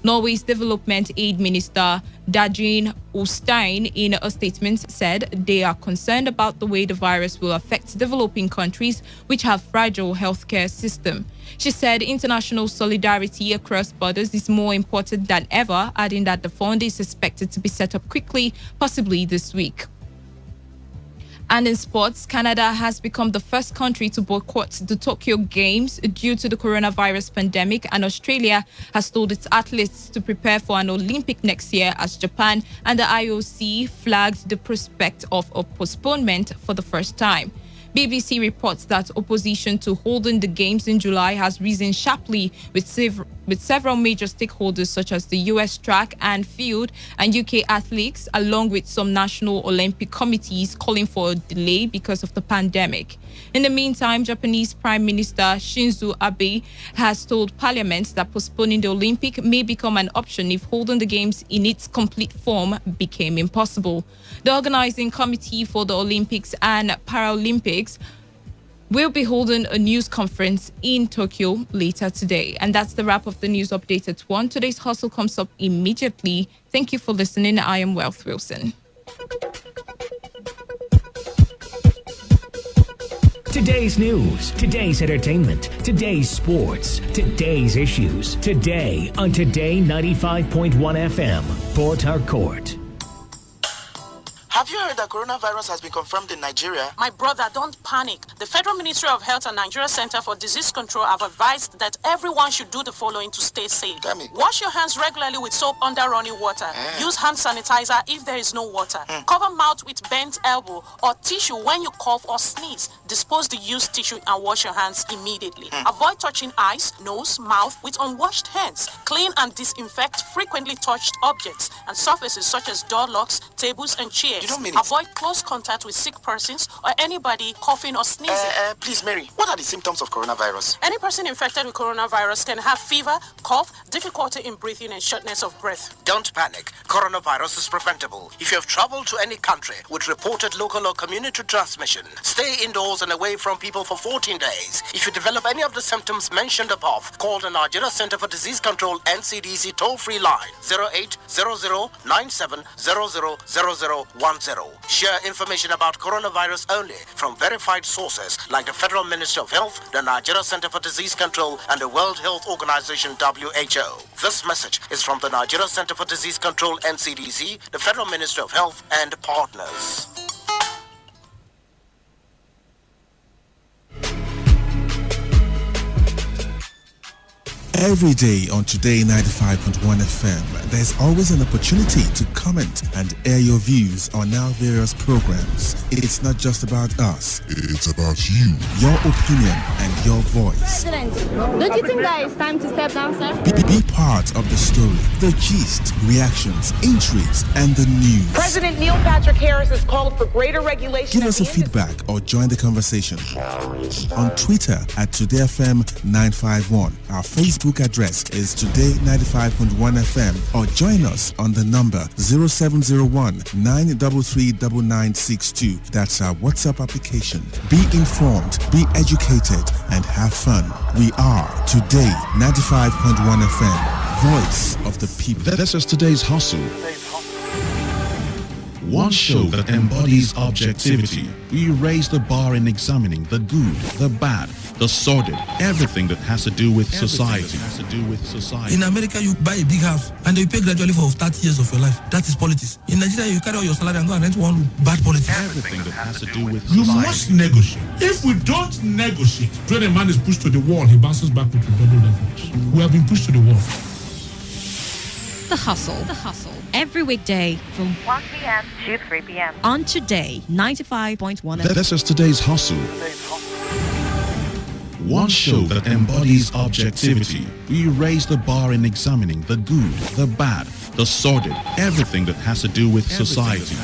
Norway's Development Aid Minister Dagin Ostein, in a statement, said they are concerned about the way the virus will affect developing countries which have fragile healthcare systems. She said international solidarity across borders is more important than ever, adding that the fund is expected to be set up quickly, possibly this week. And in sports, Canada has become the first country to boycott the Tokyo Games due to the coronavirus pandemic, and Australia has told its athletes to prepare for an Olympic next year as Japan and the IOC flagged the prospect of a postponement for the first time. BBC reports that opposition to holding the Games in July has risen sharply, with several major stakeholders such as the US track and field and UK athletes, along with some national Olympic committees, calling for a delay because of the pandemic. In the meantime, Japanese Prime Minister Shinzo Abe has told Parliament that postponing the Olympic may become an option if holding the Games in its complete form became impossible. The organizing committee for the Olympics and Paralympics will be holding a news conference in Tokyo later today. And that's the wrap of the news update at 1. Today's hustle comes up immediately. Thank you for listening. I am Wealth Wilson. Today's news, today's entertainment, today's sports, today's issues. Today on Today95.1 FM, Port Harcourt. Have you heard that coronavirus has been confirmed in Nigeria? My brother, don't panic. The Federal Ministry of Health and Nigeria Center for Disease Control have advised that everyone should do the following to stay safe. Wash your hands regularly with soap under running water. Use hand sanitizer if there is no water. Cover mouth with bent elbow or tissue when you cough or sneeze. Dispose the used tissue and wash your hands immediately. Avoid touching eyes, nose, mouth with unwashed hands. Clean and disinfect frequently touched objects and surfaces such as door locks, tables, and chairs. Avoid close contact with sick persons or anybody coughing or sneezing. Please, Mary, what are the symptoms of coronavirus? Any person infected with coronavirus can have fever, cough, difficulty in breathing, and shortness of breath. Don't panic. Coronavirus is preventable. If you have traveled to any country with reported local or community transmission, stay indoors and away from people for 14 days. If you develop any of the symptoms mentioned above, call the Nigeria Center for Disease Control NCDC toll-free line 0800-97000010. Share information about coronavirus only from verified sources like the Federal Ministry of Health, the Nigeria Center for Disease Control, and the World Health Organization WHO. This message is from the Nigeria Center for Disease Control NCDC, the Federal Ministry of Health, and partners. Every day on Today 95.1 FM, there's always an opportunity to comment and air your views on our various programs. It's not just about us. It's about you, your opinion, and your voice. President, don't you think that it's time to step down, sir? Be part of the story, the gist, reactions, intrigues, and the news. President Neil Patrick Harris has called for greater regulation. Give us a feedback or join the conversation on Twitter at TodayFM951. Our Facebook address is Today95.1 FM, or join us on the number 0701 933 9962. That's our WhatsApp application. Be informed, be educated, and have fun. We are Today 95.1 FM, voice of the people. This is today's hustle. One show that embodies objectivity. We raise the bar in examining the good, the bad, the sordid, everything that has to do with society. In America, you buy a big house and you pay gradually for 30 years of your life. That is politics. In Nigeria, you carry all your salary and go and rent one room. Bad politics. Everything that has to do with you society. must negotiate. If we don't negotiate, when a man is pushed to the wall, he bounces back with double leverage. We have been pushed to the wall. The Hustle. Every weekday from 1 p.m. to 3 p.m. on Today 95.1 FM. This is today's hustle. One show that embodies objectivity. We raise the bar in examining the good, the bad, the sordid, everything that has to do with society.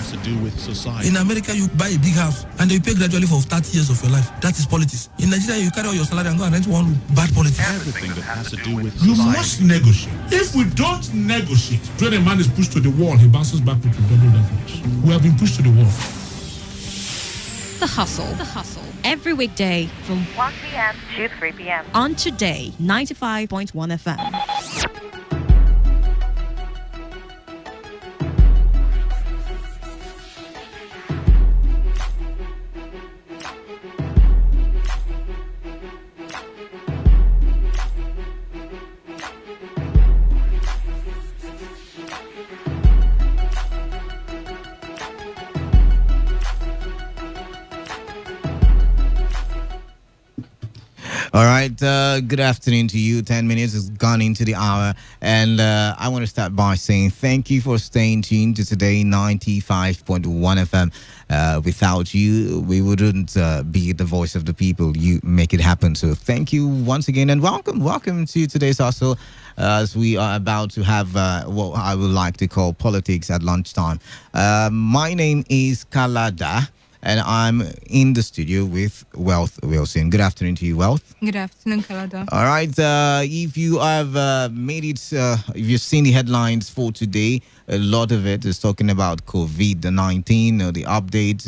In America, you buy a big house and you pay gradually for 30 years of your life. That is politics. In Nigeria, you carry all your salary and go and rent one room. Bad politics. Everything that has to do with you society. must negotiate. If we don't negotiate, when a man is pushed to the wall, he bounces back with double leverage. We have been pushed to the wall. The Hustle. Every weekday from 1 p.m. to 3 p.m. on Today 95.1 FM. right, good afternoon to you. 10 minutes has gone into the hour, and I want to start by saying thank you for staying tuned to Today 95.1 FM. Without you, we wouldn't be the voice of the people. You make it happen. So thank you once again, and welcome to today's hustle, as we are about to have what I would like to call politics at lunchtime. My name is Kalada, and I'm in the studio with Wealth Wilson. Good afternoon to you, Wealth. Good afternoon, Kalada. All right. If you have made it, if you've seen the headlines for today, a lot of it is talking about COVID-19, the updates.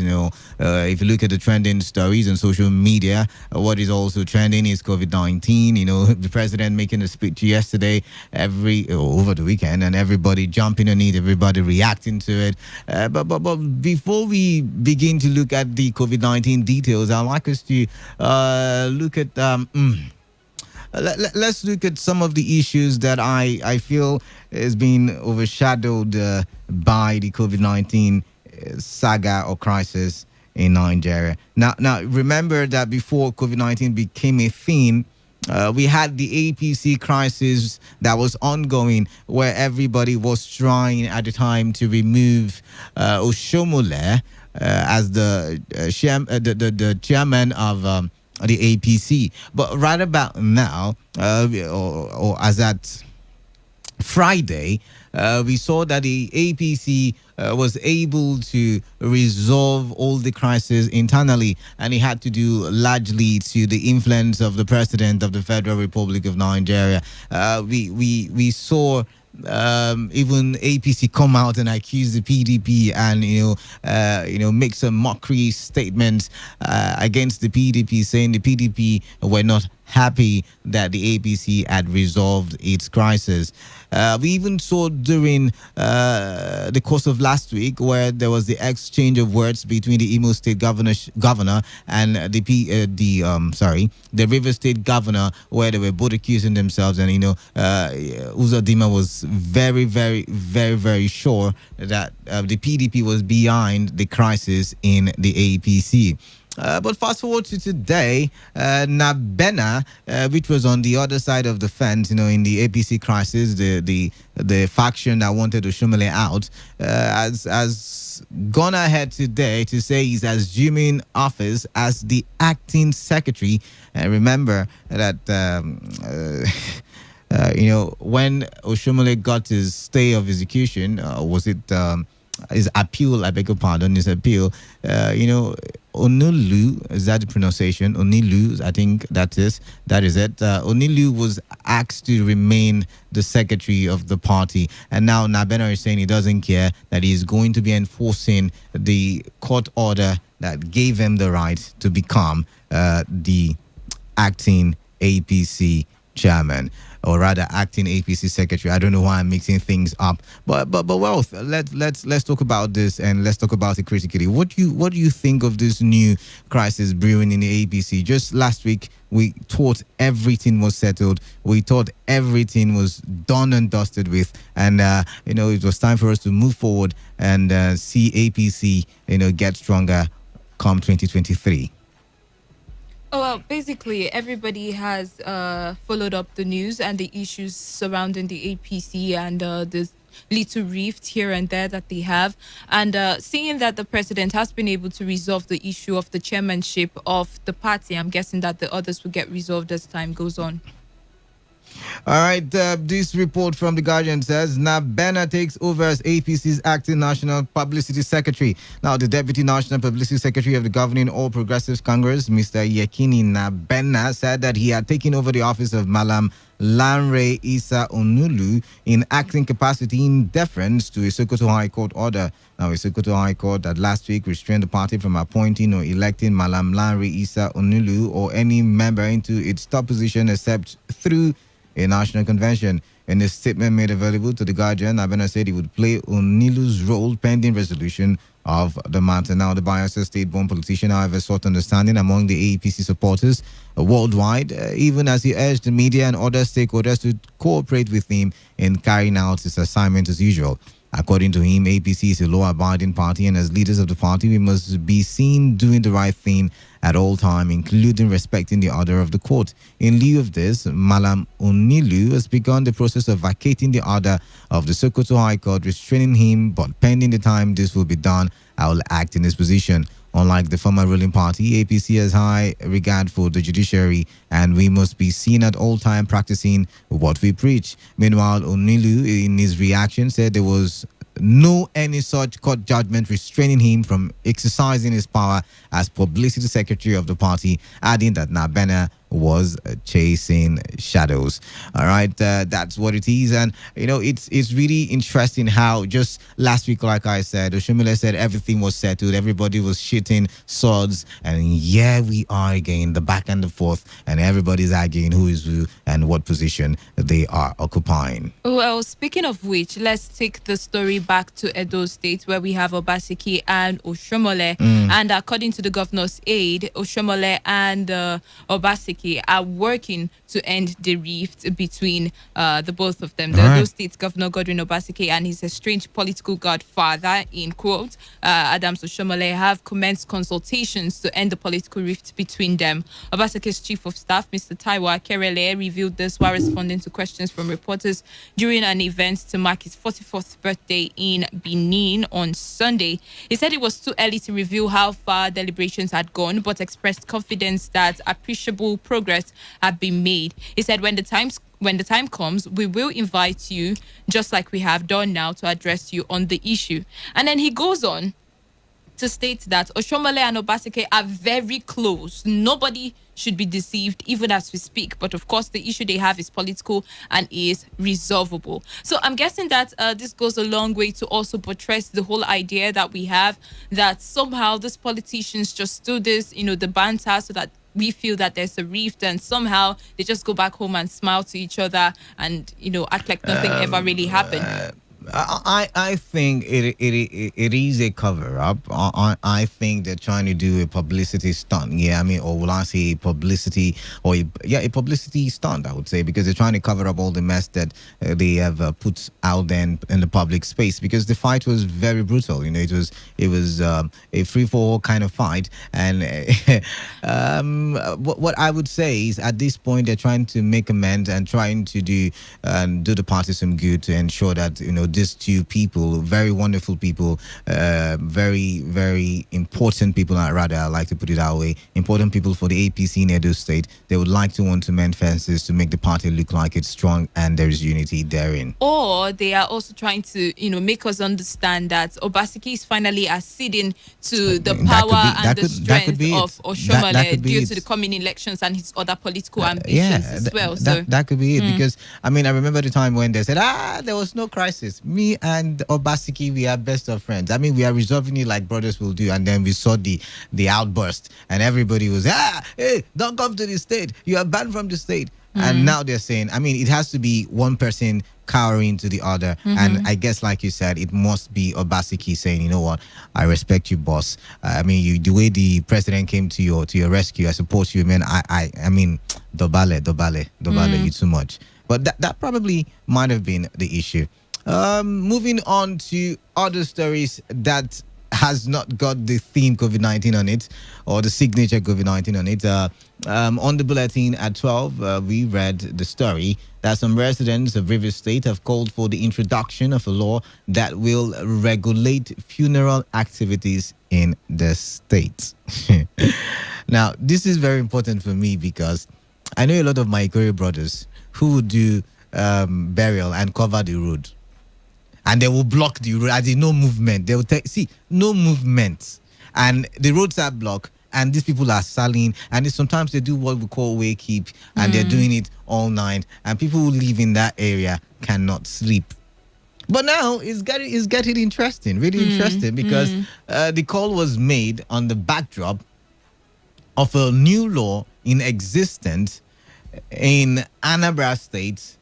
If you look at the trending stories on social media, what is also trending is COVID-19. The president making a speech yesterday, over the weekend, and everybody jumping on it, everybody reacting to it. But before we begin to look at the COVID-19 details, I'd like us to look at let's look at some of the issues that I feel has been overshadowed by the COVID-19 saga or crisis in Nigeria. Now, remember that before COVID-19 became a thing, we had the APC crisis that was ongoing, where everybody was trying at the time to remove Oshomole as the chairman of the APC. But right about now, or as at Friday, we saw that the APC was able to resolve all the crises internally, and it had to do largely to the influence of the president of the Federal Republic of Nigeria. We saw even APC come out and accuse the PDP and make some mockery statements against the PDP, saying the PDP were not happy that the APC had resolved its crisis. We even saw during the course of last week, where there was the exchange of words between the Imo State governor and the River State governor, where they were both accusing themselves, and Uzodinma was very, very, very, very sure that the PDP was behind the crisis in the APC. But fast forward to today, Nabena, which was on the other side of the fence, in the APC crisis, the faction that wanted Oshomole out, has gone ahead today to say he's assuming office as the acting secretary. And remember that when Oshomole got his stay of execution, was it his appeal? I beg your pardon, his appeal. Onulu, is that the pronunciation? Onilu, I think that is it. Onilu was asked to remain the secretary of the party, and now Nabena is saying he doesn't care, that he's going to be enforcing the court order that gave him the right to become the acting APC chairman, or rather acting APC secretary. I don't know why I'm mixing things up, but Wealth, let's talk about this, and let's talk about it critically. What do you think of this new crisis brewing in the APC? Just last week, we thought everything was settled. We thought everything was done and dusted with, and it was time for us to move forward and see APC get stronger come 2023. Well, basically, everybody has followed up the news and the issues surrounding the APC and the little rift here and there that they have. And seeing that the president has been able to resolve the issue of the chairmanship of the party, I'm guessing that the others will get resolved as time goes on. All right, this report from The Guardian says Nabena takes over as APC's acting National Publicity Secretary. Now, the Deputy National Publicity Secretary of the governing All Progressives Congress, Mr. Yekini Nabena, said that he had taken over the office of Malam Lanre Isa Onulu in acting capacity in deference to a Sokoto High Court order. Now, a Sokoto High Court that last week restrained the party from appointing or electing Malam Lanre Isa Onulu or any member into its top position except through a national convention. In a statement made available to The Guardian, Nabena said he would play Onilu's role pending resolution of the matter. Now, the Bayelsa state-born politician, however, sought understanding among the APC supporters worldwide, even as he urged the media and other stakeholders to cooperate with him in carrying out his assignment as usual. According to him, APC is a law-abiding party, and as leaders of the party, we must be seen doing the right thing at all time, including respecting the order of the court. In lieu of this, Malam Onilu has begun the process of vacating the order of the Sokoto High Court, restraining him, but pending the time this will be done, I will act in his position. Unlike the former ruling party, APC has high regard for the judiciary, and we must be seen at all time practicing what we preach. Meanwhile, Onilu, in his reaction, said there was no any such court judgment restraining him from exercising his power as publicity secretary of the party, adding that Nabena was chasing shadows. All right, that's what it is. And it's really interesting how just last week, like I said, Oshumile said everything was settled, everybody was shooting swords, and here we are again, the back and the forth, and everybody's arguing who is who and what position they are occupying. Well, speaking of which, let's take the story back to Edo State, where we have Obaseki and Oshomole. And according to the governor's aide, Oshomole and Obaseki are working to end the rift between the both of them. The Edo State Governor Godwin Obaseki and his estranged political godfather, in quote, Adams Oshomole, have commenced consultations to end the political rift between them. Obaseki's chief of staff, Mr. Taiwa Kerele, revealed this while responding to questions from reporters during an event to mark his 44th birthday in Benin on Sunday. He said it was too early to reveal how far deliberations had gone, but expressed confidence that appreciable progress had been made. He said when the time comes, we will invite you, just like we have done now, to address you on the issue. And then he goes on to state that Oshomole and Obaseki are very close. Nobody should be deceived, even as we speak. But of course, the issue they have is political and is resolvable. So I'm guessing that this goes a long way to also buttress the whole idea that we have that somehow these politicians just do this, the banter, so that we feel that there's a rift, and somehow they just go back home and smile to each other and, act like nothing ever really happened. I think it is a cover up. I think they're trying to do a publicity stunt. Yeah, I mean, or will I say a publicity a publicity stunt? I would say, because they're trying to cover up all the mess that they have put out there in the public space. Because the fight was very brutal. It was a free-for-all kind of fight. And what I would say is, at this point, they're trying to make amends and trying to do the party some good to ensure that these two people, very wonderful people, very, very important people, I like to put it that way, important people for the APC in Edo State. They would like to want to mend fences to make the party look like it's strong and there is unity therein. Or they are also trying to, make us understand that Obaseki is finally acceding to the power and the strength of Oshomole due to the coming elections and his other political ambitions as well. That could be it. Because, I remember the time when they said, there was no crisis. Me and Obaseki, we are best of friends. We are resolving it like brothers will do. And then we saw the outburst, and everybody was, hey, don't come to the state. You are banned from the state. And now they're saying, it has to be one person cowering to the other. And I guess, like you said, it must be Obaseki saying, you know what, I respect you, boss. The way the president came to your rescue, I support you, man. Dobale, you too much. But that probably might have been the issue. Moving on to other stories that has not got the theme COVID-19 on it, or the signature COVID-19 on it. On the bulletin at 12, we read the story that some residents of Rivers State have called for the introduction of a law that will regulate funeral activities in the state. Now, this is very important for me because I know a lot of my Ikore brothers who would do burial and cover the road. And they will block the road. As in, no movement. They will no movement. And the roads are blocked. And these people are selling. And sometimes they do what we call wake keep. And they're doing it all night. And people who live in that area cannot sleep. But now it's getting interesting. Really interesting. Because the call was made on the backdrop of a new law in existence in Anambra State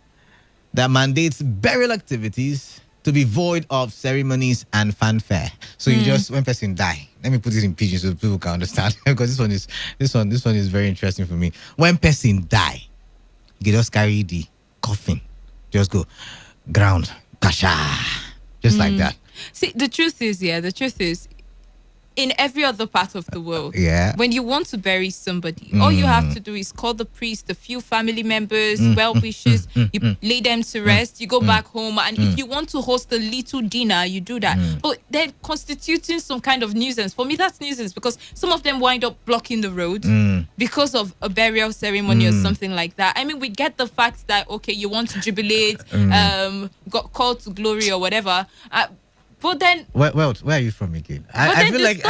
that mandates burial activities to be void of ceremonies and fanfare. So you just, when person die, let me put it in pidgin so people can understand, because this one is very interesting for me. When person die, you just carry the coffin, just go ground, kasha, just like that. See, the truth is, in every other part of the world, when you want to bury somebody, all you have to do is call the priest, a few family members, well wishes, you lay them to rest, you go back home, and if you want to host a little dinner, you do that. But then constituting some kind of nuisance, for me, that's nuisance, because some of them wind up blocking the road because of a burial ceremony or something like that. I mean, we get the fact that, okay, you want to jubilate, got called to glory or whatever. But then, where are you from again? I feel like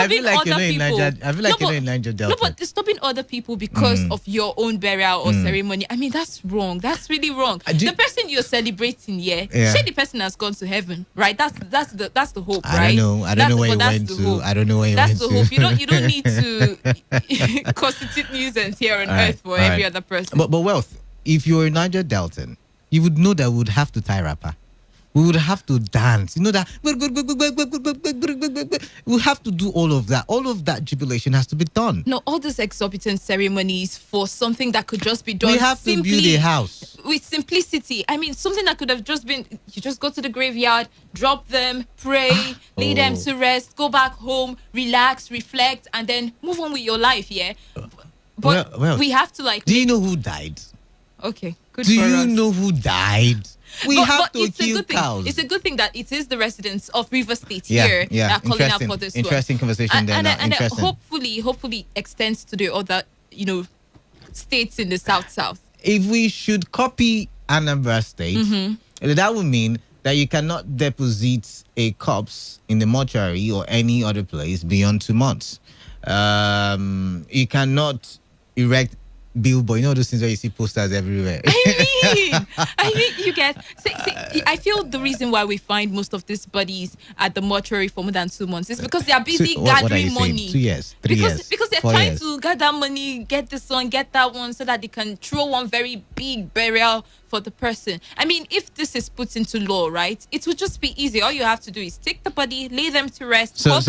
you're in Niger. I feel like you're in Niger Delta. No, but stopping other people because of your own burial or ceremony, I mean, that's wrong. That's really wrong. The person you're celebrating, say the person has gone to heaven, right? That's the hope, right? I don't know where you went to. I don't know where you went to. That's the hope. You don't need to constitute nuisance here on earth for every other person. But Wealth, if you're a Niger Deltan, you would know that we would have to tie wrapper. We would have to dance. You know that we have to do all of that. All of that jubilation has to be done. No, all these exorbitant ceremonies for something that could just be done. We have to build a house with simplicity. I mean, something that could have just been, you just go to the graveyard, drop them, pray, lay them to rest, go back home, relax, reflect, and then move on with your life. But we have to Do you know who died? Okay, good. Do you know who died? We have to kill cows. It's a good thing that it is the residents of River State here that are calling out for this. Interesting conversation there. And hopefully extends to the other, states in the south. If we should copy Anambra State, that would mean that you cannot deposit a corpse in the mortuary or any other place beyond 2 months. You cannot erect billboard, those things where you see posters everywhere. I mean, you get. See, I feel the reason why we find most of these bodies at the mortuary for more than 2 months is because they are busy gathering money. 2 years, 3 years, because they're trying to gather money, get this one, get that one, so that they can throw one very big burial for the person. I mean, if this is put into law, right, it would just be easy. All you have to do is take the body, lay them to rest. So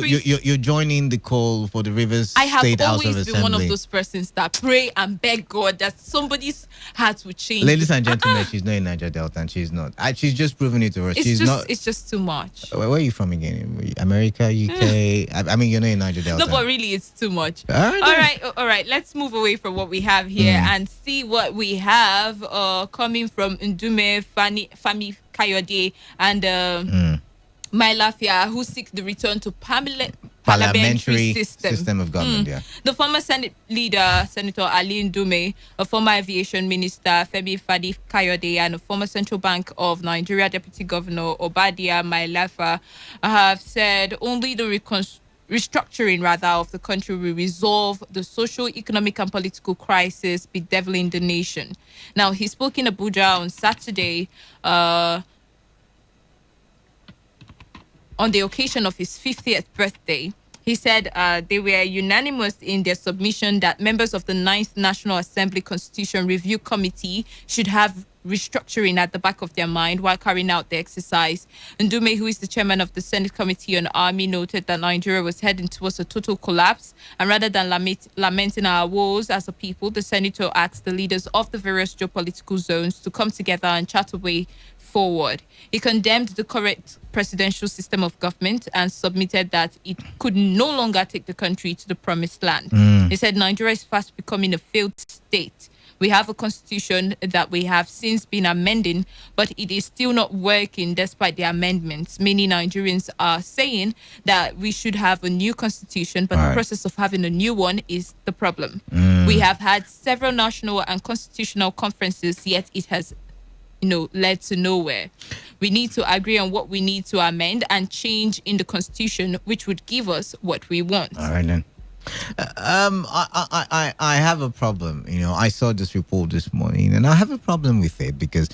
you're joining the call for the Rivers State House of Assembly. I have always been one of those persons that pray and beg God that somebody's heart will change. Ladies and gentlemen, she's not in Niger Delta, and she's not. She's just proving it to us. It's just too much. Where are you from again? America, UK? I mean, you're not in Niger Delta. No, but really, it's too much. All right. Let's move away from what we have here and see what we have coming from Ndume, Fami Kayode, and Mailafia, who seek the return to parliamentary system of government. The former Senate leader, Senator Ali Ndume, a former aviation minister, Femi Fadi Kayode, and a former Central Bank of Nigeria Deputy Governor, Obadia Mailafa, have said only the restructuring of the country will resolve the social, economic, and political crisis bedeviling the nation. Now, he spoke in Abuja on Saturday on the occasion of his 50th birthday. He said they were unanimous in their submission that members of the 9th National Assembly Constitution Review Committee should have restructuring at the back of their mind while carrying out the exercise. Ndume, who is the chairman of the Senate Committee on Army, noted that Nigeria was heading towards a total collapse, and rather than lamenting our woes as a people, the senator asked the leaders of the various geopolitical zones to come together and chart a way forward. He condemned the current presidential system of government and submitted that it could no longer take the country to the promised land. He said Nigeria is fast becoming a failed state. We have a constitution that we have since been amending, but it is still not working despite the amendments. Many Nigerians are saying that we should have a new constitution, but the process of having a new one is the problem. We have had several national and constitutional conferences, yet it has led to nowhere. We need to agree on what we need to amend and change in the constitution, which would give us what we want. All right then. I have a problem. I saw this report this morning, and I have a problem with it because,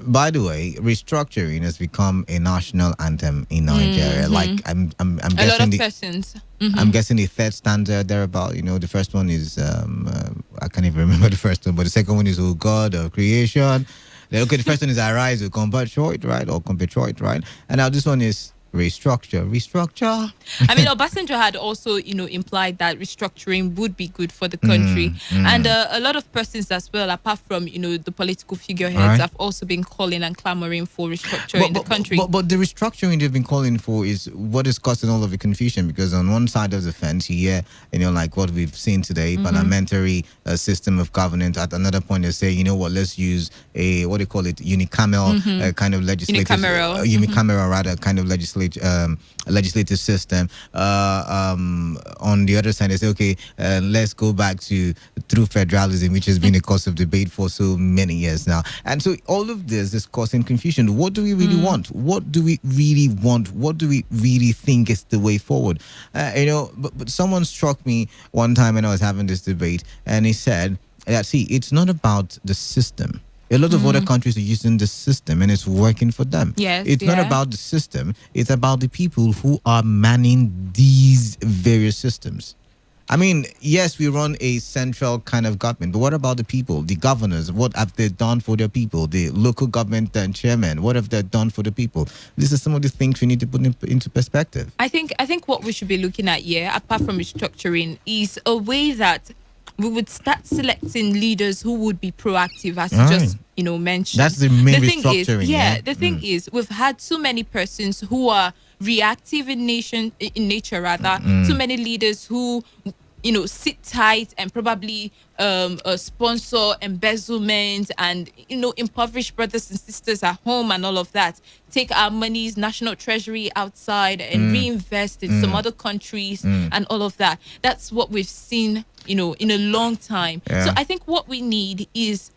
by the way, restructuring has become a national anthem in Nigeria. Like I'm guessing a lot of persons. I'm guessing the third stanza thereabout. The first one is I can't even remember the first one, but the second one is "Oh God of Creation." The first one is "Arise, O compatriot," right, or compatriot, right? And now this one is Restructure. I mean, Obasanjo had also, implied that restructuring would be good for the country. And a lot of persons as well, apart from, the political figureheads, Right. have also been calling and clamoring for restructuring in the country. But the restructuring they've been calling for is what is causing all of the confusion, because on one side of the fence, you hear, like what we've seen today, parliamentary system of governance. At another point, they say, let's use a, what do you call it, unicameral kind of legislative, unicameral rather, kind of legislative system. On the other side, they say, okay, let's go back to true federalism, which has been a cause of debate for so many years now. And so all of this is causing confusion. What do we really want? What do we really want? What do we really think is the way forward? But someone struck me one time when I was having this debate, and he said that, see, it's not about the system. A lot of other countries are using the system and it's working for them. Yes, it's not about the system. It's about the people who are manning these various systems. I mean, yes, we run a central kind of government, but what about the people, the governors? What have they done for their people? The local government and chairman, what have they done for the people? These are some of the things we need to put into perspective. I think what we should be looking at here, apart from restructuring, is a way that we would start selecting leaders who would be proactive, as you just mentioned. That's the main restructuring. The thing is, we've had too many persons who are reactive in nature. Too many leaders who sit tight and probably sponsor embezzlement and impoverish brothers and sisters at home and all of that. Take our monies, national treasury outside, and reinvest in some other countries and all of that. That's what we've seen in a long time. So I think what we need is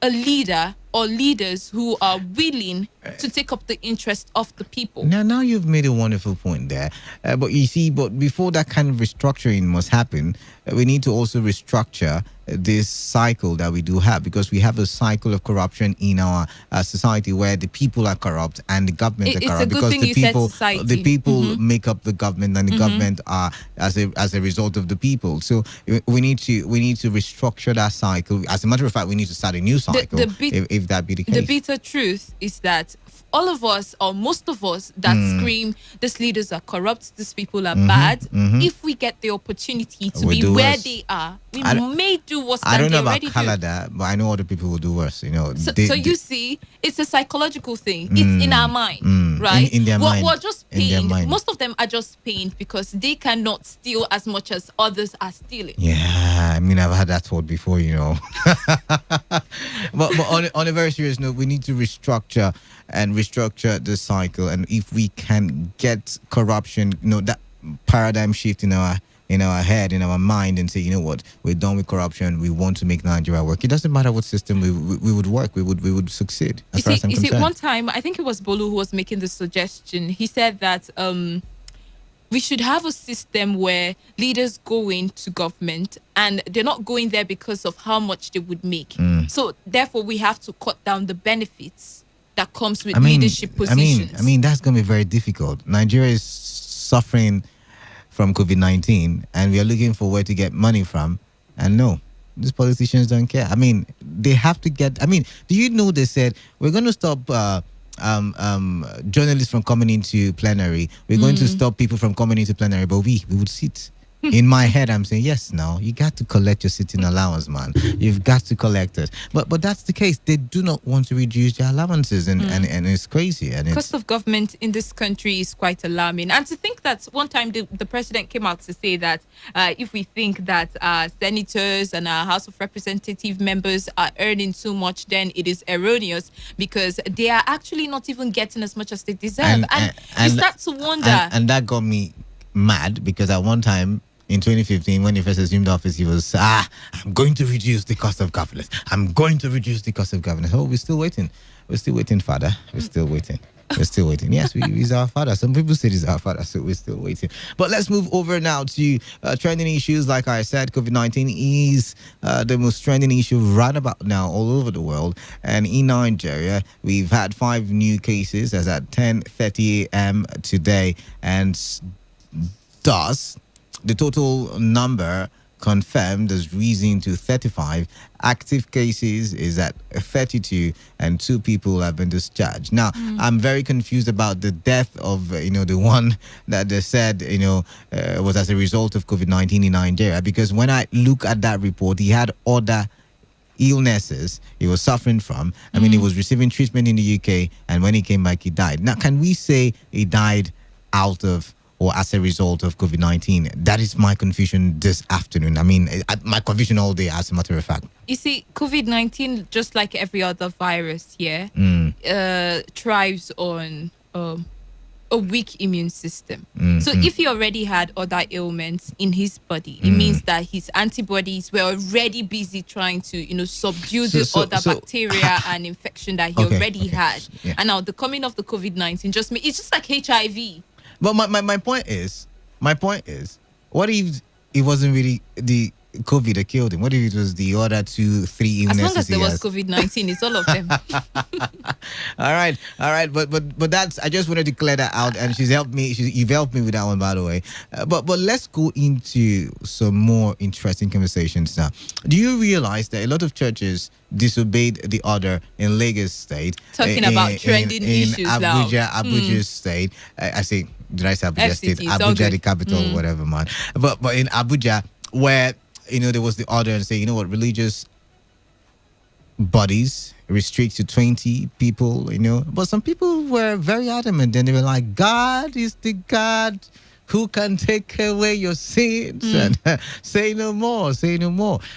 a leader or leaders who are willing to take up the interest of the people. Now you've made a wonderful point there. But you see, before that kind of restructuring must happen, we need to also restructure this cycle that we do have, because we have a cycle of corruption in our society where the people are corrupt and the government are corrupt, because the people make up the government, and the government are as a result of the people. So we need to restructure that cycle. As a matter of fact, we need to start a new cycle if that be the case. The bitter truth is that all of us, or most of us, that scream these leaders are corrupt, these people are bad, if we get the opportunity to be where they are, we may do worse than they already do. I don't know about Canada, but I know other people will do worse. So you see, it's a psychological thing. It's in our mind, right? In their mind. We're just pained. Most of them are just pained because they cannot steal as much as others are stealing. Yeah, I mean, I've had that thought before, but on a very serious note, we need to restructure the cycle. And if we can get corruption, that paradigm shift in our head, in our mind, and say, you know what, we're done with corruption, we want to make Nigeria work. It doesn't matter what system we would work, we would succeed. As far as I'm concerned. One time, I think it was Bolu who was making the suggestion. He said that we should have a system where leaders go into government and they're not going there because of how much they would make. So therefore, we have to cut down the benefits that comes with leadership positions. I mean, that's going to be very difficult. Nigeria is suffering from COVID-19, and we are looking for where to get money from. And no, these politicians don't care. I mean, they have to get. I mean, do you know they said we're going to stop journalists from coming into plenary. We're going to stop people from coming into plenary, but we would sit. In my head, I'm saying, yes, now you got to collect your sitting allowance, man. You've got to collect it. But that's the case. They do not want to reduce their allowances, and it's crazy. And cost of government in this country is quite alarming. And to think that one time the president came out to say that if we think that senators and our House of Representative members are earning too much, then it is erroneous, because they are actually not even getting as much as they deserve. And you start to wonder. And that got me mad, because at one time, in 2015, when he first assumed office, he was, I'm going to reduce the cost of governance. I'm going to reduce the cost of governance. Oh, we're still waiting. We're still waiting, Father. We're still waiting. We're still waiting. Yes, he's our father. Some people say he's our father, so we're still waiting. But let's move over now to trending issues. Like I said, COVID-19 is the most trending issue right about now all over the world. And in Nigeria, we've had 5 new cases as at 10:30 a.m. today. And thus, the total number confirmed has risen to 35. Active cases is at 32, and 2 people have been discharged. Now, I'm very confused about the death of, the one that they said, was as a result of COVID-19 in Nigeria. Because when I look at that report, he had other illnesses he was suffering from. I mean, he was receiving treatment in the UK, and when he came back, he died. Now, can we say he died out of or as a result of COVID-19? That is my confusion this afternoon. I mean, my confusion all day, as a matter of fact. You see, COVID-19, just like every other virus, thrives on a weak immune system. So if he already had other ailments in his body, it means that his antibodies were already busy trying to, subdue the other bacteria and infection that he already had. Yeah. And now the coming of the COVID-19 it's just like HIV. But my point is, what if it wasn't really the COVID that killed him? What if it was the other 2-3 illnesses? As long as there was has? COVID-19, it's all of them. All right. But that's, I just wanted to clear that out, and you've helped me with that one, by the way. But let's go into some more interesting conversations now. Do you realize that a lot of churches disobeyed the order in Lagos State? Talking about trending issues now. Abuja State. I say, did I say Abuja State? FCT, Abuja, the capital, whatever, man. But in Abuja, where there was the order and say, religious bodies restrict to 20 people, But some people were very adamant, and they were like, God is the God who can take away your sins, and say no more.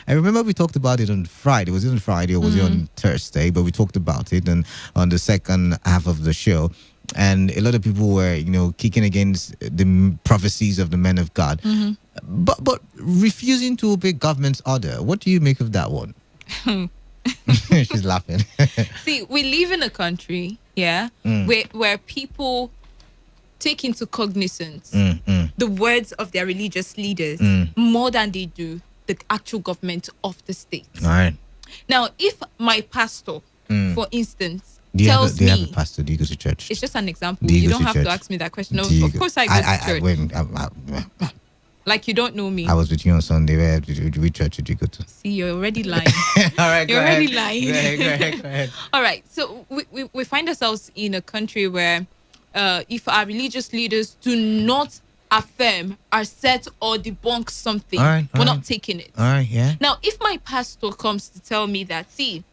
I remember we talked about it on Friday. Was it on Friday or was it on Thursday? But we talked about it on the second half of the show. And a lot of people were, kicking against the prophecies of the men of God. But refusing to obey government's order. What do you make of that one? She's laughing. See, we live in a country, where people take into cognizance the words of their religious leaders more than they do the actual government of the state. All right. Now, if my pastor, for instance, do you tells me, have a pastor? Do you go to church? It's just an example. You don't have to ask me that question. No, of course I go to church. Like you don't know me. I was with you on Sunday. Which church did you go to? See, you're already lying. All right, you're already lying. Go ahead. All right. So we find ourselves in a country where if our religious leaders do not affirm, assert, or debunk something, we're not taking it. All right, yeah. Now, if my pastor comes to tell me that, see,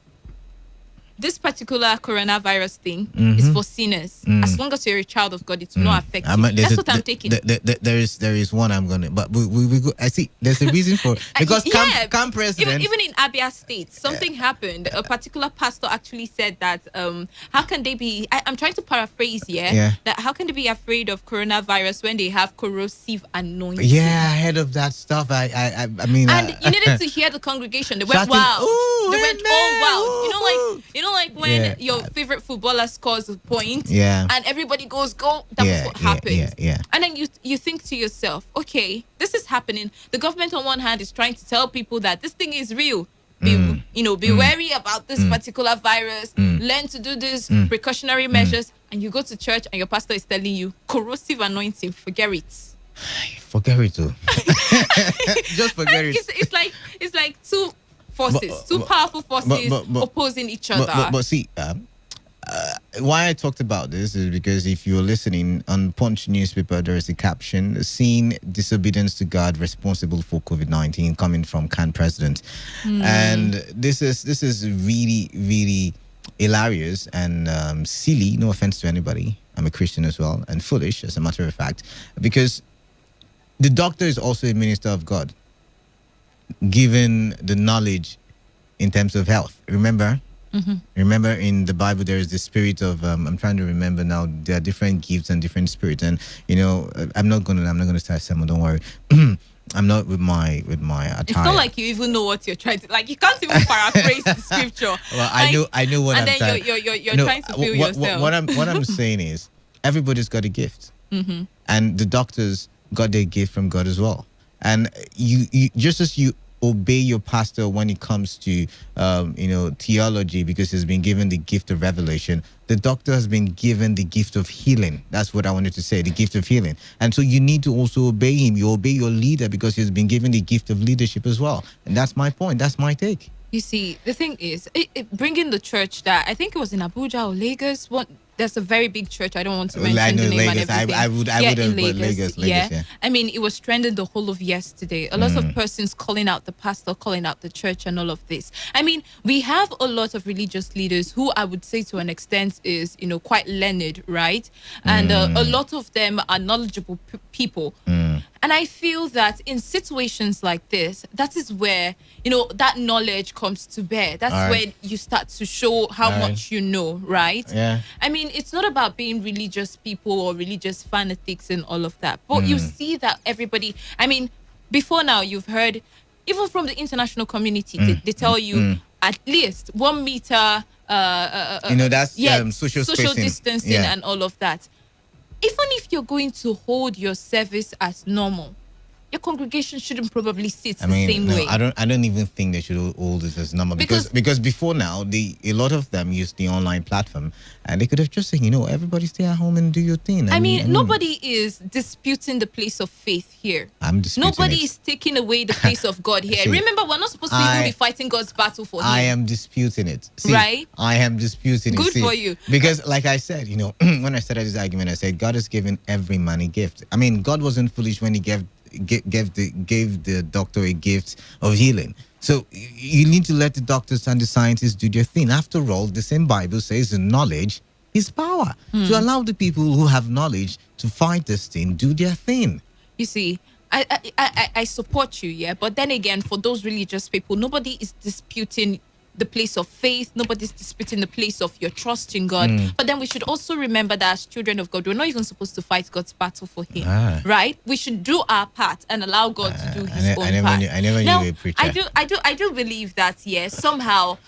this particular coronavirus thing is for sinners. As long as you're a child of God, it will not affect you. That's what I'm taking. There is one I'm gonna, but we go. I see. There's a reason for because camp president. Even in Abia State, something happened. A particular pastor actually said that how can they be? I'm trying to paraphrase here. That how can they be afraid of coronavirus when they have corrosive anointing? Yeah, ahead of that stuff. I mean, and you needed to hear the congregation. They went wild. They went all wild. You know, like when your favorite footballer scores a point, and everybody goes go. That's what happens. And then you think to yourself, okay, this is happening. The government on one hand is trying to tell people that this thing is real. Be wary about this particular virus. Learn to do these precautionary measures. And you go to church and your pastor is telling you corrosive anointing. Forget it. Forget it too. Just forget it. It's like two forces, two powerful forces opposing each other. But see, why I talked about this is because if you're listening on Punch newspaper, there is a caption: "Seeing disobedience to God responsible for COVID-19 coming from Can president," and this is really, really hilarious and silly. No offense to anybody. I'm a Christian as well, and foolish, as a matter of fact, because the doctor is also a minister of God, given the knowledge in terms of health. Remember in the Bible there is the spirit of I'm trying to remember now. There are different gifts and different spirits, and I'm not gonna start sermon, don't worry. I'm not with my attire. It's not like you even know what you're trying to, like, you can't even paraphrase the scripture. Well, I know what I'm trying. And then you're trying to feel yourself. What I'm saying is everybody's got a gift, and the doctors got their gift from God as well. And you just as you obey your pastor when it comes to theology, because he's been given the gift of revelation. The doctor has been given the gift of healing. That's what I wanted to say, the gift of healing. And so you need to also obey him. You obey your leader because he's been given the gift of leadership as well. And that's my point. That's my take. You see, the thing is, bringing the church that I think it was in Abuja or Lagos. There's a very big church. I don't want to mention the name Lagos. and everything. I would have Lagos. Yeah. I mean, it was trending the whole of yesterday. A lot of persons calling out the pastor, calling out the church, and all of this. I mean, we have a lot of religious leaders who I would say to an extent is, quite learned, right? And a lot of them are knowledgeable people. And I feel that in situations like this, that is where, that knowledge comes to bear. That's where you start to show how much you know, right? Yeah. I mean, it's not about being religious people or religious fanatics and all of that. But you see that everybody, I mean, before now, you've heard, even from the international community, they tell you at least 1 meter, that's social distancing and all of that. Even if you're going to hold your service as normal, your congregation shouldn't probably sit the same way. I don't even think they should hold it as normal, because before now, a lot of them use the online platform, and they could have just said, everybody stay at home and do your thing. I mean, nobody is disputing the place of faith here. I'm disputing Nobody is taking away the place of God here. See, remember, we're not supposed to even be fighting God's battle for him. I am disputing it. See, right? I am disputing it. Good for you. Because like I said, when I started this argument, I said God has given every man a gift. I mean, God wasn't foolish when he gave the doctor a gift of healing. So you need to let the doctors and the scientists do their thing. After all, the same Bible says the knowledge is power. To allow the people who have knowledge to fight this thing, do their thing. You see, I support you, yeah. But then again, for those religious people, nobody is disputing the place of faith. Nobody's disputing the place of your trust in God. But then we should also remember that as children of God, we're not even supposed to fight God's battle for him, right? We should do our part and allow God to do his own part. I never knew a preacher. I do believe that, yes, somehow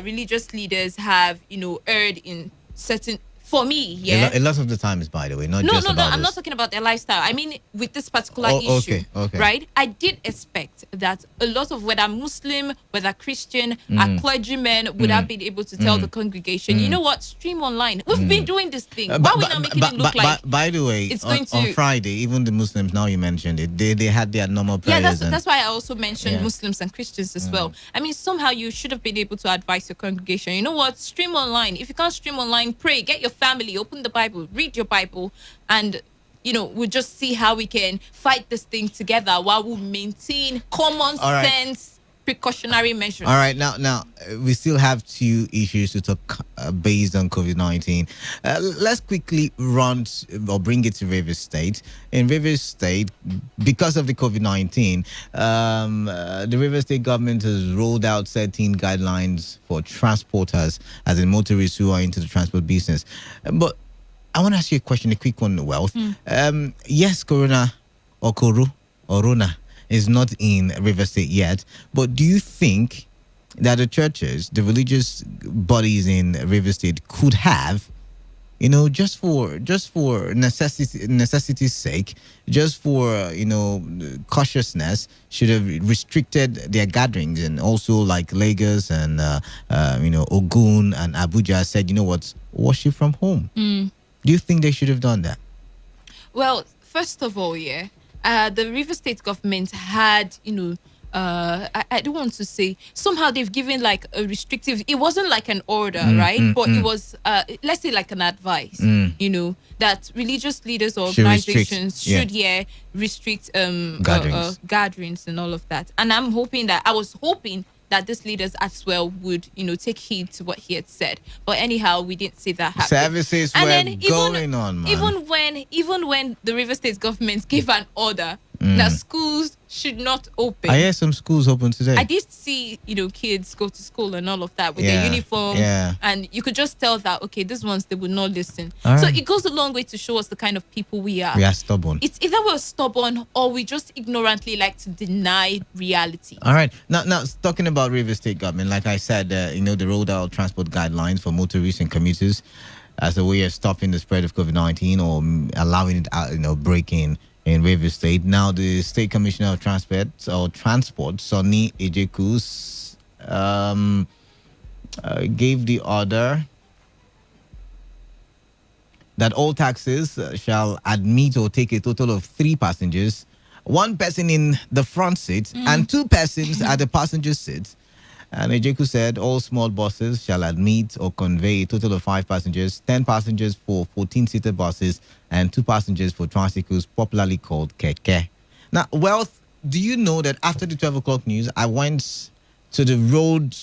religious leaders have, erred in certain. For me, yeah. A lot of the times, by the way, not just about No. I'm not talking about their lifestyle. I mean, with this particular issue, okay. right? I did expect that a lot of whether Muslim, whether Christian, clergymen would have been able to tell the congregation, you know what, stream online. We've been doing this thing. Why are we not making it look like? By the way, it's going on Friday, even the Muslims, now you mentioned it, they had their normal prayers. Yeah, that's why I also mentioned Muslims and Christians as well. I mean, somehow you should have been able to advise your congregation. You know what, stream online. If you can't stream online, pray. Get your family, open the Bible, read your Bible, and we'll just see how we can fight this thing together while we maintain common sense precautionary measures. All right, now we still have two issues to talk based on COVID-19. Let's quickly bring it to Rivers State. In Rivers State, because of the COVID-19, the Rivers State government has rolled out 13 guidelines for transporters, as in motorists who are into the transport business. But I want to ask you a question, a quick one, Wealth. Yes, Corona or Corona is not in River State yet, but do you think that the churches, the religious bodies in River State could have, just for necessity's sake, just for cautiousness, should have restricted their gatherings, and also like Lagos and Ogun and Abuja said, worship from home. Do you think they should have done that? Well, first of all, the River State government had, I don't want to say, somehow they've given like a restrictive, it wasn't like an order, right? But it was, let's say like an advice, that religious leaders or organizations should restrict gatherings and all of that. And I was hoping that these leaders as well would, take heed to what he had said. But anyhow, we didn't see that happen. Services were going on, man. Even when the River State government gave an order that schools should not open. I hear some schools open today. I did see, kids go to school and all of that with their uniform. And you could just tell that, okay, these ones, they would not listen. So it goes a long way to show us the kind of people we are. We are stubborn. It's either we're stubborn or we just ignorantly like to deny reality. All right. Now talking about River State government, like I said, the rolled out transport guidelines for motorists and commuters as a way of stopping the spread of COVID-19 or allowing it out, breaking in Rivers State. Now, the State Commissioner of Transport, Sonny Ejekus, gave the order that all taxis shall admit or take a total of 3 passengers, 1 person in the front seat and 2 persons at the passenger seat. And Ejeku said all small buses shall admit or convey a total of 5 passengers, 10 passengers for 14-seater buses, and 2 passengers for tricycles, popularly called keke. Now, Wealth, do you know that after the 12 o'clock news, I went to the road,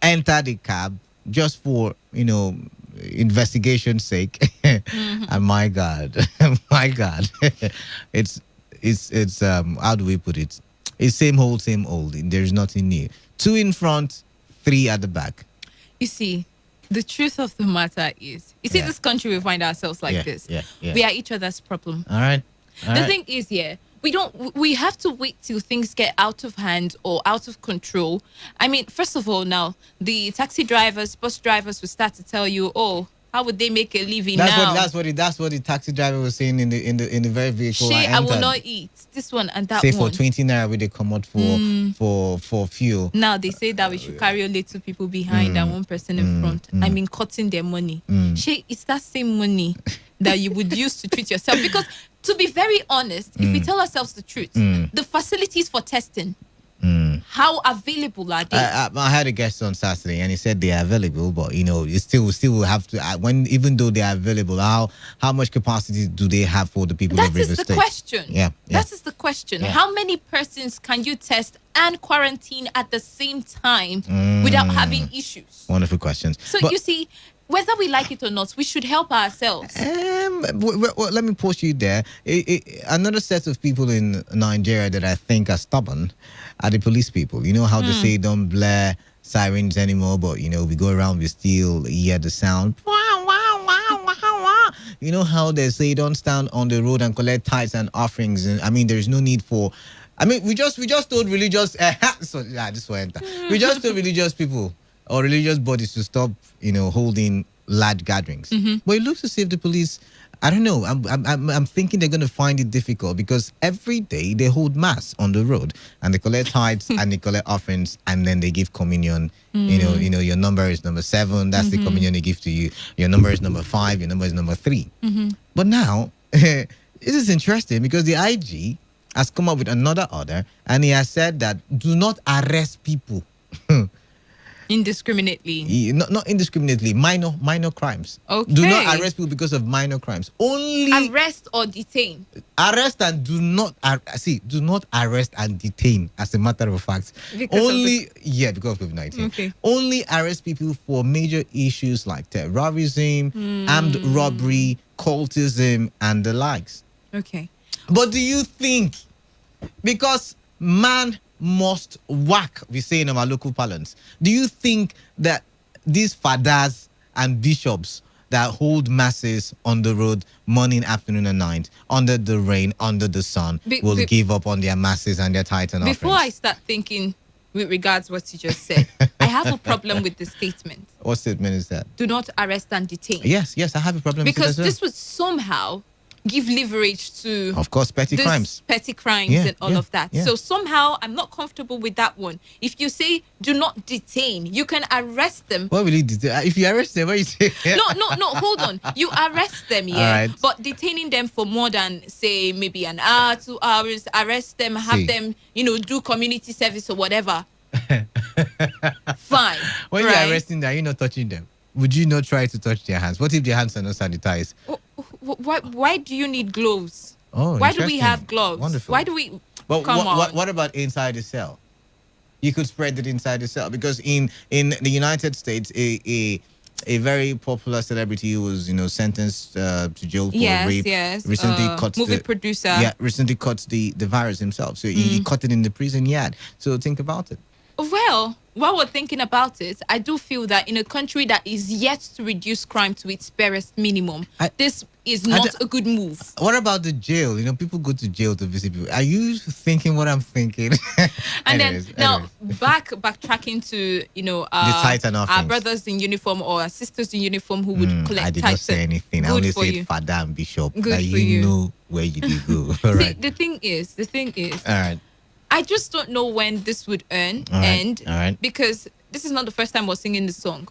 entered the cab just for, investigation's sake. And my God, it's how do we put it? It's same old. There's nothing new. 2 in front, 3 at the back. You see, the truth of the matter is, this country we find ourselves like this. We are each other's problem. All right. The thing is, we have to wait till things get out of hand or out of control. I mean, first of all, now the taxi drivers, bus drivers will start to tell you, oh, how would they make a living now? That's what the taxi driver was saying in the very vehicle. I will not eat this one and that say one. For 20 naira, we they come out for fuel. Now they say that we should carry only 2 people behind and 1 person in front. I mean, cutting their money. It's that same money that you would use to treat yourself. Because to be very honest, if we tell ourselves the truth, the facilities for testing, how available are they? I had a guest on Saturday and he said they are available, but you still will have to even though they are available, how much capacity do they have for the people of River State? That is the question. Yeah. That is the question. How many persons can you test and quarantine at the same time without having issues? Wonderful questions. So you see, whether we like it or not, we should help ourselves. Well, let me pause you there. Another set of people in Nigeria that I think are stubborn are the police people. You know how they say don't blare sirens anymore, but we go around, we still hear the sound. You know how they say don't stand on the road and collect tithes and offerings. And I mean, there's no need for. I mean, we just told religious. This will enter. We just told religious people or religious bodies to stop, holding large gatherings. But it looks as if the police, I don't know. I'm thinking they're going to find it difficult because every day they hold mass on the road and they collect tithes and they collect offerings and then they give communion. Your number is number 7. That's the communion they give to you. Your number is number 5. Your number is number 3. But now, this is interesting because the IG has come up with another order and he has said that do not arrest people. Indiscriminately. Not indiscriminately. Minor crimes. Okay. Do not arrest people because of minor crimes. Only arrest or detain. Arrest and do not arrest and detain. As a matter of fact, because of COVID-19. Okay. Only arrest people for major issues like terrorism, armed robbery, cultism, and the likes. Okay. But do you think because man must whack, we say in our local parlance, do you think that these fathers and bishops that hold masses on the road morning, afternoon, and night, under the rain, under the sun, will give up on their masses and their tithes and offerings? Before I start thinking with regards to what you just said, I have a problem with the statement. What statement is that? Do not arrest and detain. Yes, I have a problem with it as well. Because this would somehow give leverage to, of course, petty crimes and all of that. So somehow I'm not comfortable with that one. If you say do not detain, you can arrest them. What will you detain? If you arrest them, what you say? No, hold on. You arrest them, right. But detaining them for more than, say, maybe an hour, 2 hours, arrest them, have them, do community service or whatever. Fine. When you're arresting them, you're not touching them. Would you not try to touch their hands? What if their hands are not sanitized? Why do you need gloves? Oh, why do we have gloves? Wonderful. Why do we? But what about inside the cell? You could spread it inside the cell because in the United States, a very popular celebrity who was sentenced to jail for rape recently cut producer. Yeah, recently cut the virus himself. So he cut it in the prison yard. So think about it. Well, while we're thinking about it, I do feel that in a country that is yet to reduce crime to its barest minimum, this is not a good move. What about the jail? People go to jail to visit people. Are you thinking what I'm thinking? And then backtracking to the tithe and offerings. Our brothers in uniform or our sisters in uniform who would collect I did tithes. not say anything. I only said father and bishop. Good for you. where you do go. All See, right. the thing is, All right. I just don't know when this would end, All right. because this is not the first time we're singing this song.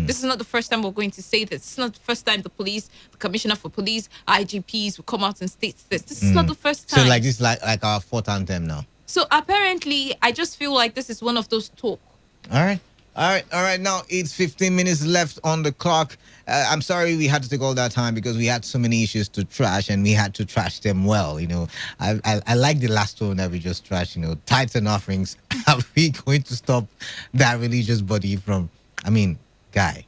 This is not the first time we're going to say this. It's not the first time the police, the commissioner for police, IGPs will come out and state this. This is not the first time. So like this, like our fourth anthem now. So apparently, I just feel like this is one of those talk. All right. Now it's 15 minutes left on the clock. I'm sorry we had to take all that time because we had so many issues to trash and we had to trash them well. I like the last one that we just trashed. Tithes and offerings. Are we going to stop that religious body from? Guy,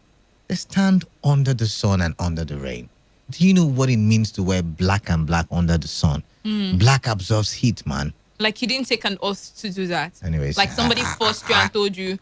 they stand under the sun and under the rain. Do you know what it means to wear black and black under the sun? Black absorbs heat, man. Like you didn't take an oath to do that. Anyways, like somebody forced you and told you.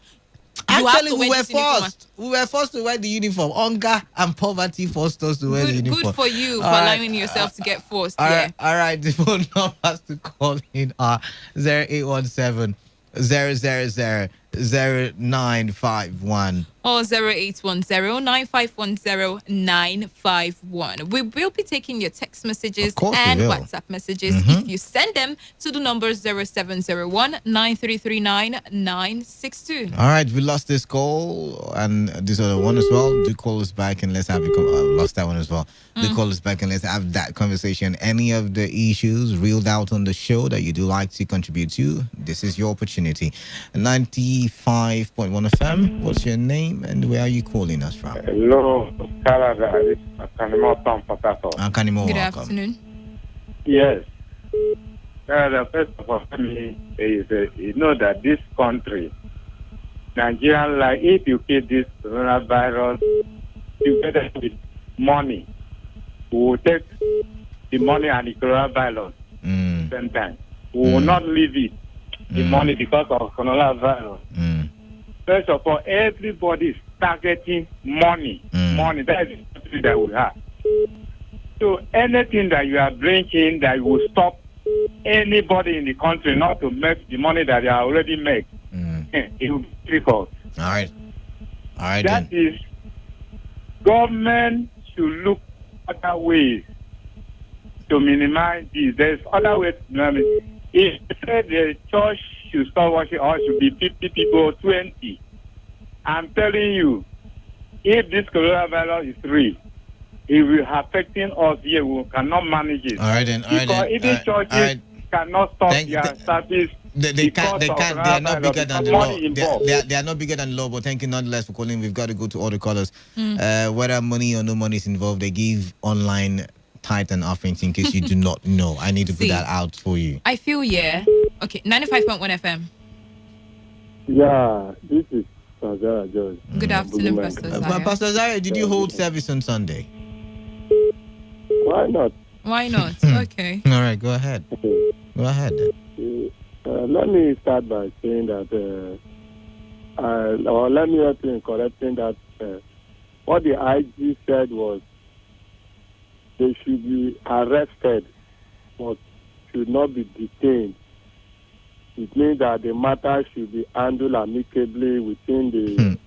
Actually, we were forced. We were forced to wear the uniform. Hunger and poverty forced us to wear the uniform. Good for you for allowing yourself to get forced. All right. The phone numbers to call in are 0817 0000951 or 0810-951-0951. We will be taking your text messages and WhatsApp messages if you send them to the number 0701-9339-962. All right, we lost this call and this other one as well. Do call us back and let's have lost that one as well. Do call us back and let's have that conversation. Any of the issues reeled out on the show that you do like to contribute to, this is your opportunity. 95.1 FM. What's your name and where are you calling us from? Hello, Canada. Good afternoon. Yes. First of all, you know that this country, Nigeria, like if you get this coronavirus together with money, we will take the money and the coronavirus same time. We will not leave it, the money, because of coronavirus. First of all, everybody is targeting money. Money, that is the country that we have. So anything that you are bringing that will stop anybody in the country not to make the money that they are already make, it will be difficult. All right. That is, government should look other ways to minimize this. There's other ways to minimize it. If the church should start worship or should be 50 people, 20. I'm telling you, if this coronavirus is real, it will affecting us here. We cannot manage it. All right then. Because even churches cannot stop their service. They can't. They are not bigger than the law. They are not bigger than the law. But thank you nonetheless for calling. We've got to go to all the callers. Whether money or no money is involved, they give online tithe and offerings in case you do not know. I need to put that out for you. I feel Okay, 95.1 FM. Yeah, this is Pastor George. Good afternoon, Pastor Zaya. Pastor Zaya, did you hold service on Sunday? Why not? Okay. All right, go ahead. Go ahead. Let me start by saying that, or let me help you in correcting that. What the IG said was they should be arrested, but should not be detained. It means that the matter should be handled amicably within the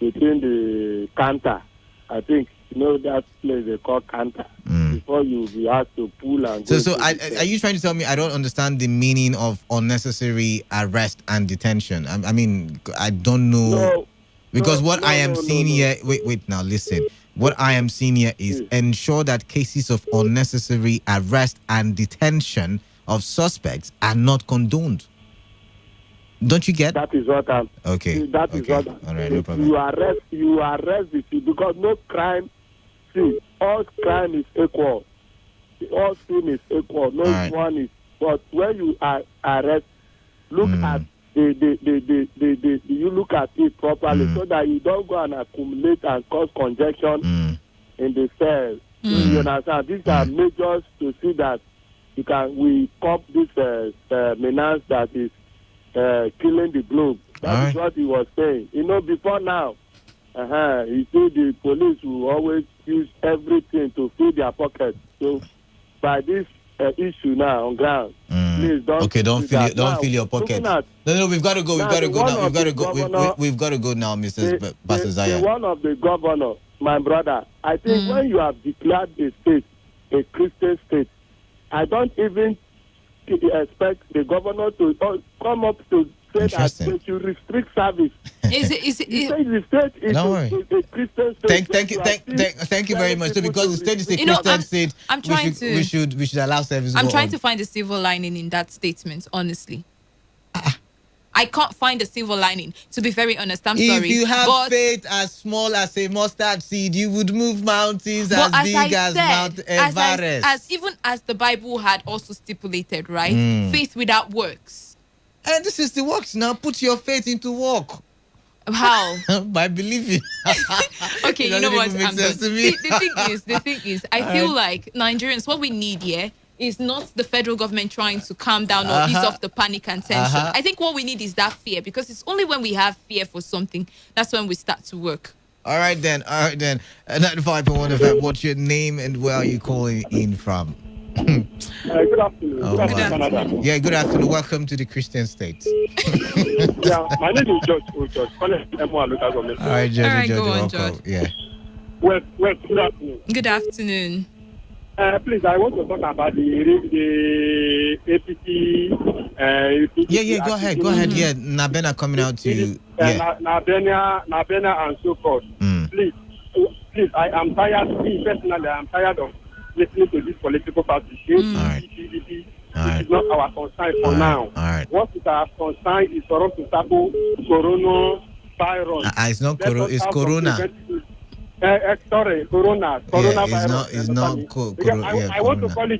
within the counter. I think that place they call counter before you be asked to pull and go. So are you trying to tell me I don't understand the meaning of unnecessary arrest and detention? I mean, I don't know because what I am seeing here. Wait now, listen. What I am seeing here is ensure that cases of unnecessary arrest and detention of suspects are not condoned. Don't you get? That is what I'm. Okay. That is what. All right, no problem. You arrest the people because no crime. See, all crime is equal. All sin is equal. No one is. But when you arrest, look at you look at it properly so that you don't go and accumulate and cause congestion in the cell. You understand? These are measures to see that we stop this menace that is killing the globe. That is what he was saying. Before now, you see the police will always use everything to fill their pockets. So by this issue now on ground, please don't. Okay, don't fill your pockets. No, we've got to go. We've got to go now. We've got to go now, Mrs. Pastor Zaya. One of the governor my brother, I think when you have declared a state, a Christian state, I don't even expect the governor to come up to say that they should restrict service. Is it? The state is a Christian state. Thank you very much. So because the state is a Christian state, we should allow service. I'm trying to find a silver lining in that statement. Honestly, I can't find a silver lining. To be very honest, I'm sorry. If you have faith as small as a mustard seed, you would move mountains as big as Mount Everest. Even as the Bible had also stipulated, right? Faith without works. And this is the works now. Put your faith into work. How? By believing. Okay, you know what? I'm done. The thing is, I feel like Nigerians, what we need here is not the federal government trying to calm down or ease off the panic and tension. I think what we need is that fear, because it's only when we have fear for something that's when we start to work. All right then. 95.1 FM. What's your name and where are you calling in from? Good afternoon. Good afternoon. Yeah, good afternoon. Welcome to the Christian State. Yeah, my name is George. All right, George. Go on, George. Yeah. Well, good afternoon. Good afternoon. Please, I want to talk about the APC. Yeah, go ahead. Yeah, Nabena coming out to Nabena and so forth. Please, I am tired. Me personally, I am tired of listening to this political party. It is not our concern for now. What is our concern is for us to tackle coronavirus. It's not corona. It's corona. Sorry, corona. Coronavirus. It's not corona. I want to call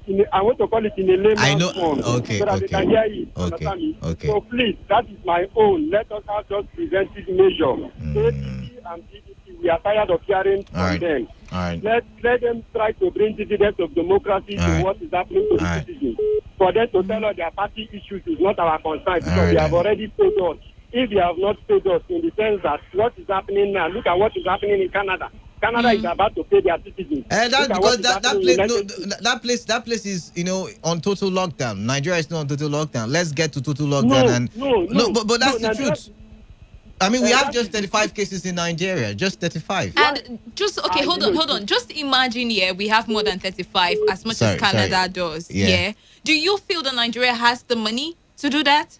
it in a layman's form. Okay. So that they can hear it. Understand me? So please, that is my own. Let us have just preventive measure. APC and PDP, we are tired of hearing from them. Let them try to bring dividends of democracy to what is happening to the citizens. For them to tell us their party issues is not our concern, because they have already paid us. If they have not paid us, in the sense that what is happening now, look at what is happening in Canada. Canada is about to pay their citizens. That's because that place is, on total lockdown. Nigeria is not on total lockdown. Let's get to total lockdown. But that's the truth. I mean, we have just 35 cases in Nigeria, just 35. And hold on. Just imagine, we have more than 35, as much as Canada does. Yeah. Do you feel that Nigeria has the money to do that?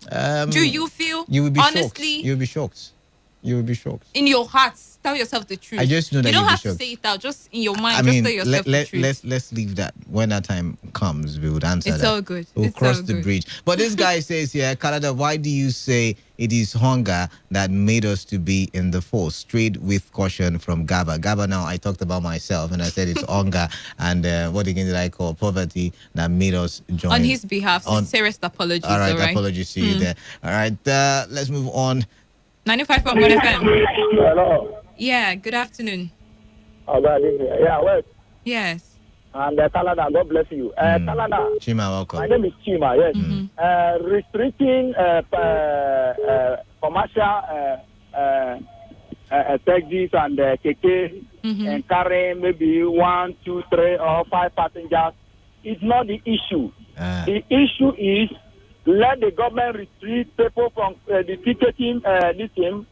Do you feel? You will be honestly, shocked. You will be shocked. In your hearts, tell yourself the truth. I just know that you don't have to say it out. Just in your mind, just tell yourself the truth. Let's leave that. When that time comes, we would answer that. It's all good. We'll cross the bridge. But this guy says here, Canada, why do you say it is hunger that made us to be in the force? Straight with caution from Gaba. Gaba, now I talked about myself and I said it's hunger and what again did I call poverty that made us join. On his behalf, sincerest apologies. All right, apologies to you there. All right, let's move on. 95.1 FM. Hello. Yeah, good afternoon. Yeah, well. Yes. And Canada, God bless you. Canada. Chima, welcome. My name is Chima, yes. Restricting commercial taxis and KK and carrying maybe 1, 2, 3 or 5 passengers is not the issue. The issue is let the government restrict people from the ticketing, people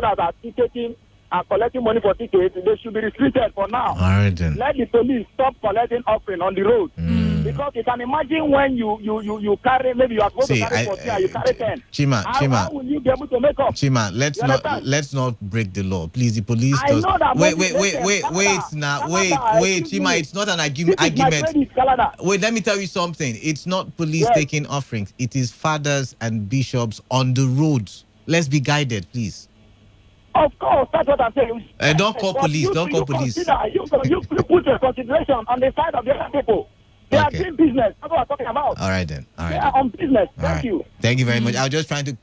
that are ticketing and collecting money for tickets. They should be restricted for now. All right, then. Let the police stop collecting offering on the road. Because you can imagine when you carry, maybe you are supposed to carry 40, you carry 10. Chima, how will you be able to make up? Chima, let's not break the law, please. The police. Know that wait, Chima, it's not an argument. Wait, let me tell you something. It's not police taking offerings. It is fathers and bishops on the roads. Let's be guided, please. Of course, that's what I'm saying. Don't call police. Don't call police. You put your consideration on the side of the other people. They are doing business. That's what I'm talking about. All right then. They are on business. Thank you. Thank you very much. I was just trying to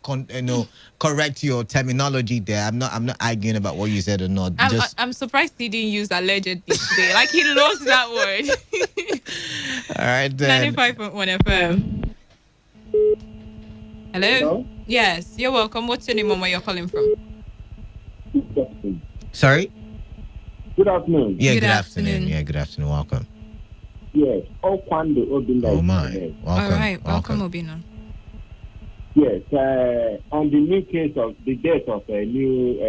correct your terminology there. I'm not arguing about what you said or not. I'm surprised he didn't use allegedly today. Like he loves that word. All right then. 95.1 FM. Hello? Yes, you're welcome. What's your name and where you're calling from? Sorry? Good afternoon. Yeah, good afternoon. Yeah, good afternoon. Welcome. Yes. Oh my. Welcome. All right. Welcome, Obina. Yes. On the new case of the death of a new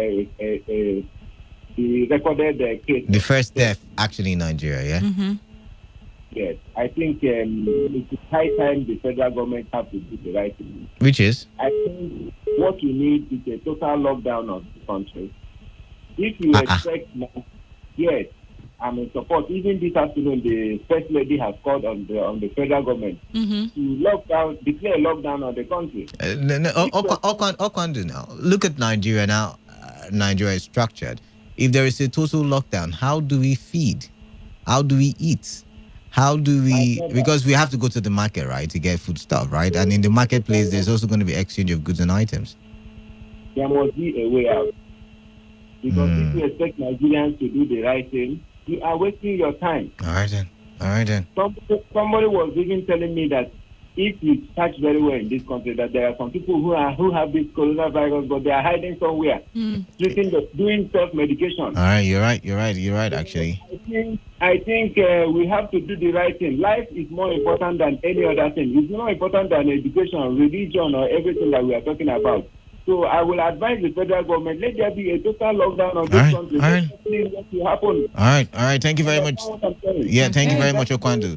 the recorded case. The first death actually in Nigeria, yeah? Mm-hmm. Yes, I think it's high time the federal government have to do the right thing. Which is? I think what we need is a total lockdown of the country. If you expect, yes, I'm in support. Even this afternoon, the First Lady has called on the federal government to declare lockdown on the country. Okandu now. Look at Nigeria now. Nigeria is structured. If there is a total lockdown, how do we feed? How do we eat? How do we, because we have to go to the market, right, to get food stuff, right? And in the marketplace, there's also going to be exchange of goods and items. There must be a way out. Because if you expect Nigerians to do the right thing, you are wasting your time. All right then. Somebody was even telling me that if you search very well in this country, that there are some people who have this coronavirus, but they are hiding somewhere, doing self-medication. All right, you're right, actually. I think we have to do the right thing. Life is more important than any other thing. It's more important than education, religion, or everything that we are talking about. So I will advise the federal government, let there be a total lockdown on this country. What will happen. All right. Thank you very much. Yeah, thank you very much, Okwandu.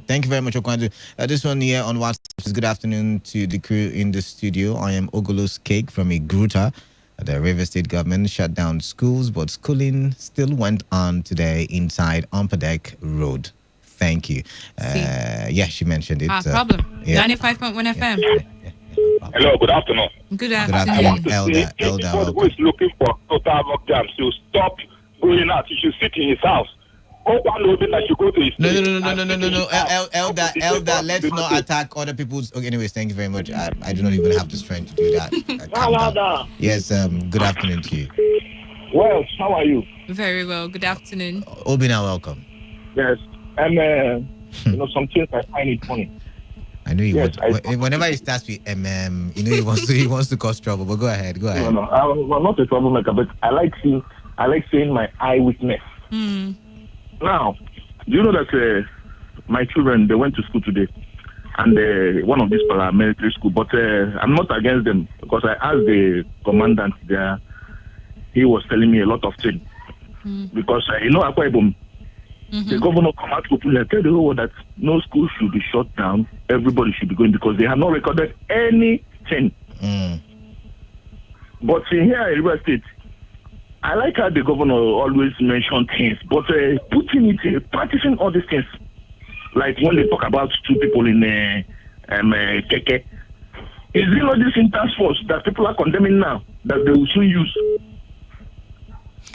This one here on WhatsApp says, good afternoon to the crew in the studio. I am Ogolos Cake from Igruta. The River State government shut down schools, but schooling still went on today inside Umpadek Road. Thank you. Yeah, she mentioned it. Problem. Yeah. 95.1 FM. Hello, good afternoon. Good afternoon. Elder, who is looking for total lockdown should stop going out. He should sit in his house. No. Elder, let's not attack other people's. Okay, anyways, thank you very much. I do not even have the strength to do that. Calm down. Yes, good afternoon to you. Well, how are you? Very well. Good afternoon. Obina, welcome. Yes, and some things I find it funny. I know you want. Whenever he starts with he wants to cause trouble. But go ahead. No, I'm not a troublemaker, but I like saying my eyewitness. Now, do you know that my children, they went to school today, and one of these paramilitary school, but I'm not against them because I asked the commandant there. He was telling me a lot of things because Akwa Ibom. The governor come out to tell the whole world that no school should be shut down. Everybody should be going because they have not recorded anything. But here in River State, I like how the governor always mention things, but practicing all these things, like when they talk about two people in Keke, is it not this in task force that people are condemning now that they will soon use?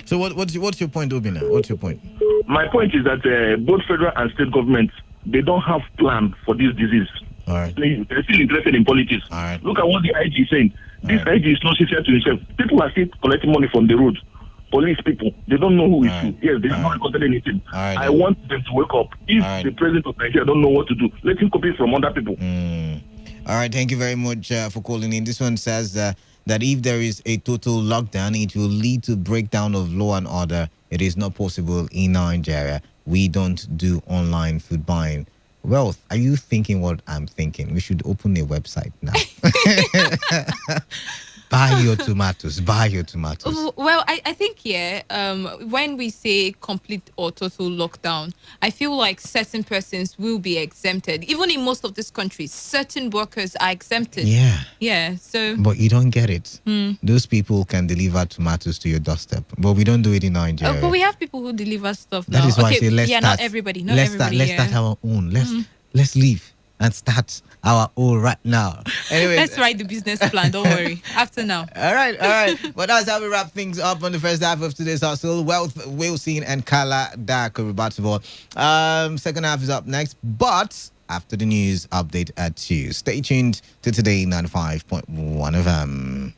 So what's your point, Obina? What's your point? My point is that both federal and state governments, they don't have plan for this disease. All right. They're still interested in politics. All right. Look at what the IG is saying. This IG is not sincere to himself. People are still collecting money from the road. Police people, they don't know who is who. Yes, they have not recorded anything. I want them to wake up. If the president of Nigeria don't know what to do, let him copy from other people. All right, thank you very much for calling in. This one says that if there is a total lockdown, it will lead to breakdown of law and order. It is not possible in Nigeria. We don't do online food buying. Wealth, are you thinking what I'm thinking? We should open a website now. Buy your tomatoes. Well, I think, when we say complete or total lockdown, I feel like certain persons will be exempted. Even in most of these countries, certain workers are exempted. Yeah, so... But you don't get it. Those people can deliver tomatoes to your doorstep. But we don't do it in Nigeria. But we have people who deliver stuff now. That is why I say let's start. Not everybody. Let's start our own. Let's leave and start our own right now. Anyway, let's write the business plan. Don't worry. After now. All right. Well, that's how we wrap things up on the first half of today's hustle. Wealth, Wilson, and Kala Dakurubatabo. Second half is up next, but after the news update at 2. Stay tuned to Today 95.1 FM.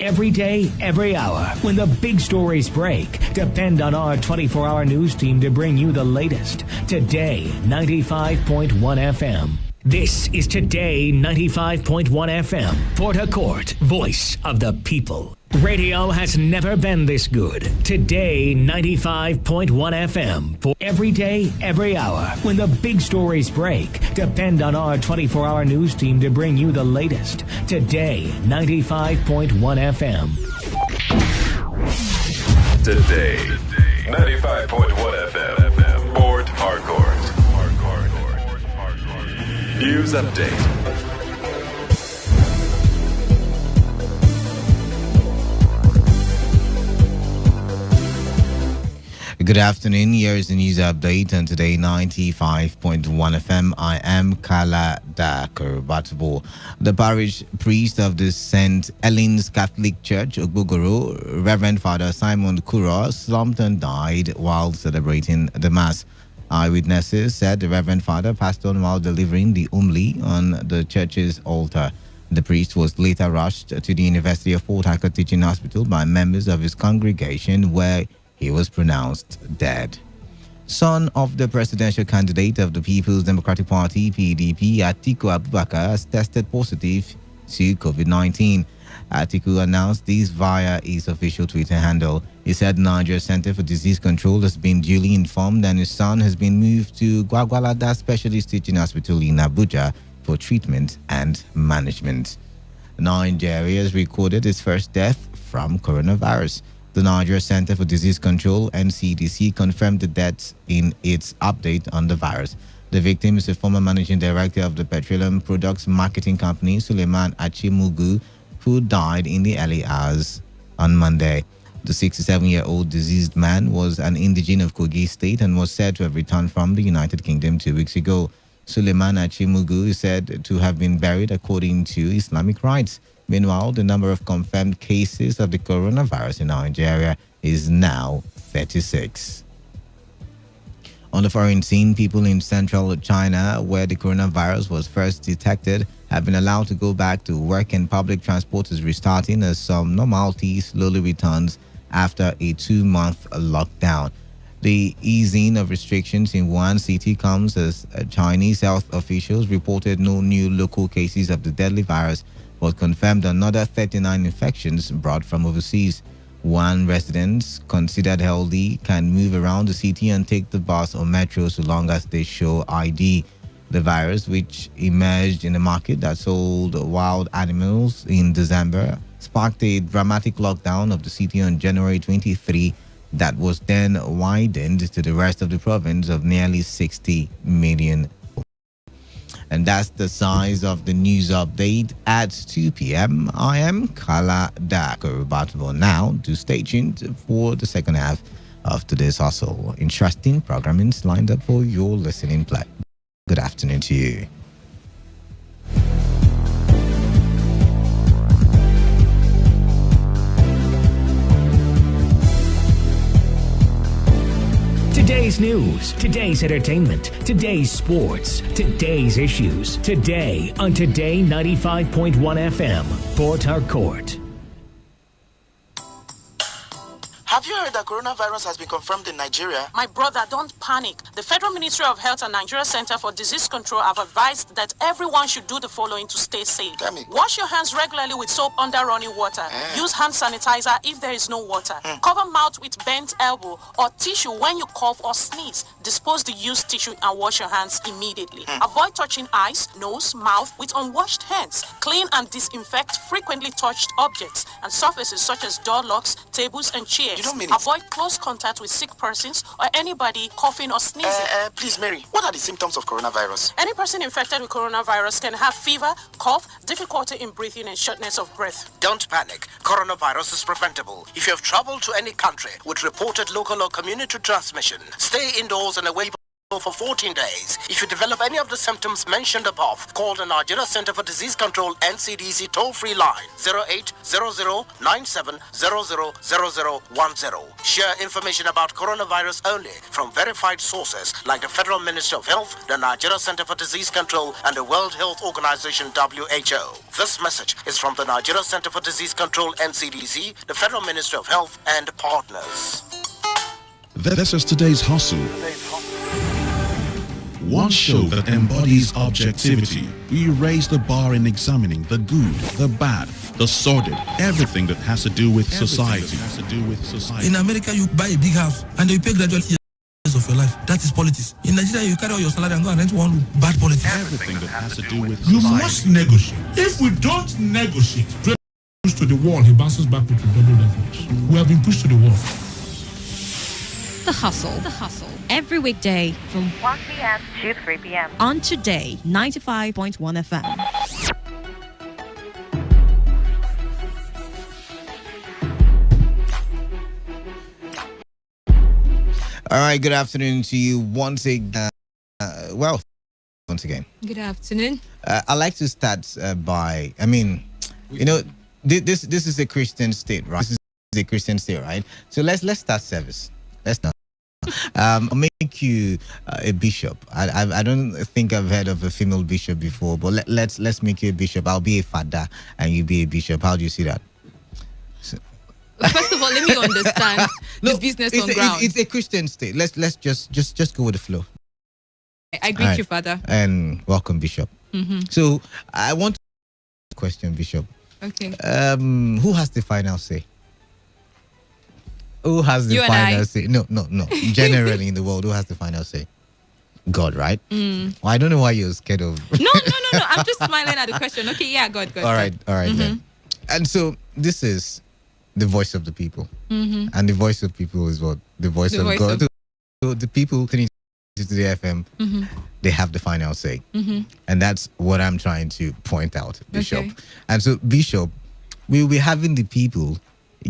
Every day, every hour, when the big stories break, depend on our 24-hour news team to bring you the latest. Today, 95.1 FM. This is Today 95.1 FM, Port Harcourt, voice of the people. Radio has never been this good. Today, 95.1 FM. For every day, every hour. When the big stories break, depend on our 24-hour news team to bring you the latest. Today, 95.1 FM. Today, 95.1 FM. Port Harcourt. News update. Good afternoon. Here is the news update on Today 95.1 FM. I am Kala Dakurbatabo. The parish priest of the St. Helens Catholic Church, Ogbogoro, Reverend Father Simon Kuro, slumped and died while celebrating the Mass. Eyewitnesses said the Reverend Father passed on while delivering the homily on the church's altar. The priest was later rushed to the University of Port Harcourt Teaching Hospital by members of his congregation, where he was pronounced dead. Son of the presidential candidate of the People's Democratic Party, PDP, Atiku Abubakar, has tested positive to COVID-19. Atiku announced this via his official Twitter handle. He said Nigeria Center for Disease Control has been duly informed and his son has been moved to Gwagwalada Specialist Teaching Hospital in Abuja for treatment and management. Nigeria has recorded its first death from coronavirus. The Nigeria Center for Disease Control, NCDC, confirmed the deaths in its update on the virus. The victim is a former managing director of the petroleum products marketing company, Suleiman Achimugu, who died in the early hours on Monday. The 67-year-old diseased man was an indigene of Kogi State and was said to have returned from the United Kingdom 2 weeks ago. Suleiman Achimugu is said to have been buried according to Islamic rites. Meanwhile, the number of confirmed cases of the coronavirus in Nigeria is now 36. On the foreign scene, people in central China, where the coronavirus was first detected, have been allowed to go back to work and public transport is restarting as some normality slowly returns after a 2-month lockdown. The easing of restrictions in one city comes as Chinese health officials reported no new local cases of the deadly virus, but confirmed another 39 infections brought from overseas. One resident considered healthy can move around the city and take the bus or metro so long as they show ID. The virus, which emerged in a market that sold wild animals in December, sparked a dramatic lockdown of the city on January 23 that was then widened to the rest of the province of nearly 60 million. And that's the size of the news update at 2 p.m. I am Kala Dakurbatabo. Now, do stay tuned for the second half of today's hustle. Interesting programming lined up for your listening play. Good afternoon to you. Today's news, today's entertainment, today's sports, today's issues. Today on Today 95.1 FM, Port Harcourt. Have you heard that coronavirus has been confirmed in Nigeria? My brother, don't panic. The Federal Ministry of Health and Nigeria Center for Disease Control have advised that everyone should do the following to stay safe. Tell me. Wash your hands regularly with soap under running water. Use hand sanitizer if there is no water. Cover mouth with bent elbow or tissue when you cough or sneeze. Dispose the used tissue and wash your hands immediately. Avoid touching eyes, nose, mouth with unwashed hands. Clean and disinfect frequently touched objects and surfaces such as door locks, tables, and chairs. You don't mean it. Avoid close contact with sick persons or anybody coughing or sneezing. Please, Mary, what are the symptoms of coronavirus? Any person infected with coronavirus can have fever, cough, difficulty in breathing, and shortness of breath. Don't panic. Coronavirus is preventable. If you have traveled to any country with reported local or community transmission, stay indoors and away for 14 days. If you develop any of the symptoms mentioned above, call the Nigeria Center for Disease Control NCDC toll-free line 0800-9700-0010. Share information about coronavirus only from verified sources like the Federal Ministry of Health, the Nigeria Center for Disease Control, and the World Health Organization WHO. This message is from the Nigeria Center for Disease Control NCDC, the Federal Ministry of Health, and partners. This is today's hustle. One show that embodies objectivity. We raise the bar in examining the good, the bad, the sordid, everything that has to do with society. In America, you buy a big house and you pay gradually years of your life. That is politics. In Nigeria, you carry all your salary and go and rent one room. Bad politics. Everything that has to do with You society. must negotiate. If we don't negotiate, pushed to the wall, he bounces back with double leverage. We have been pushed to the wall. The Hustle. Every weekday from 1 p.m. to 3 p.m. on Today 95.1 FM. All right, good afternoon to you once again. Once again. Good afternoon. I like to start by, this is a Christian state, right? This is a Christian state, right? So let's start service. Let's start. I'll make you a bishop. I don't think I've heard of a female bishop before, but let's make you a bishop. I'll be a father and you be a bishop. How do you see that? First of all, let me understand the business on ground. It's a Christian state. Let's just go with the flow. I greet you, Father. And welcome, Bishop. Mm-hmm. So I want to question, Bishop. Okay. Who has the final say? Who has the final say? No. Generally in the world, who has the final say? God, right? Well, I don't know why you're scared of. No. I'm just smiling at the question. Okay, yeah, God. All right, then. And so this is the voice of the people. Mm-hmm. And the voice of people is what? The voice of God. So the people listening to the FM, they have the final say. Mm-hmm. And that's what I'm trying to point out, Bishop. Okay. And so, Bishop, we'll be having the people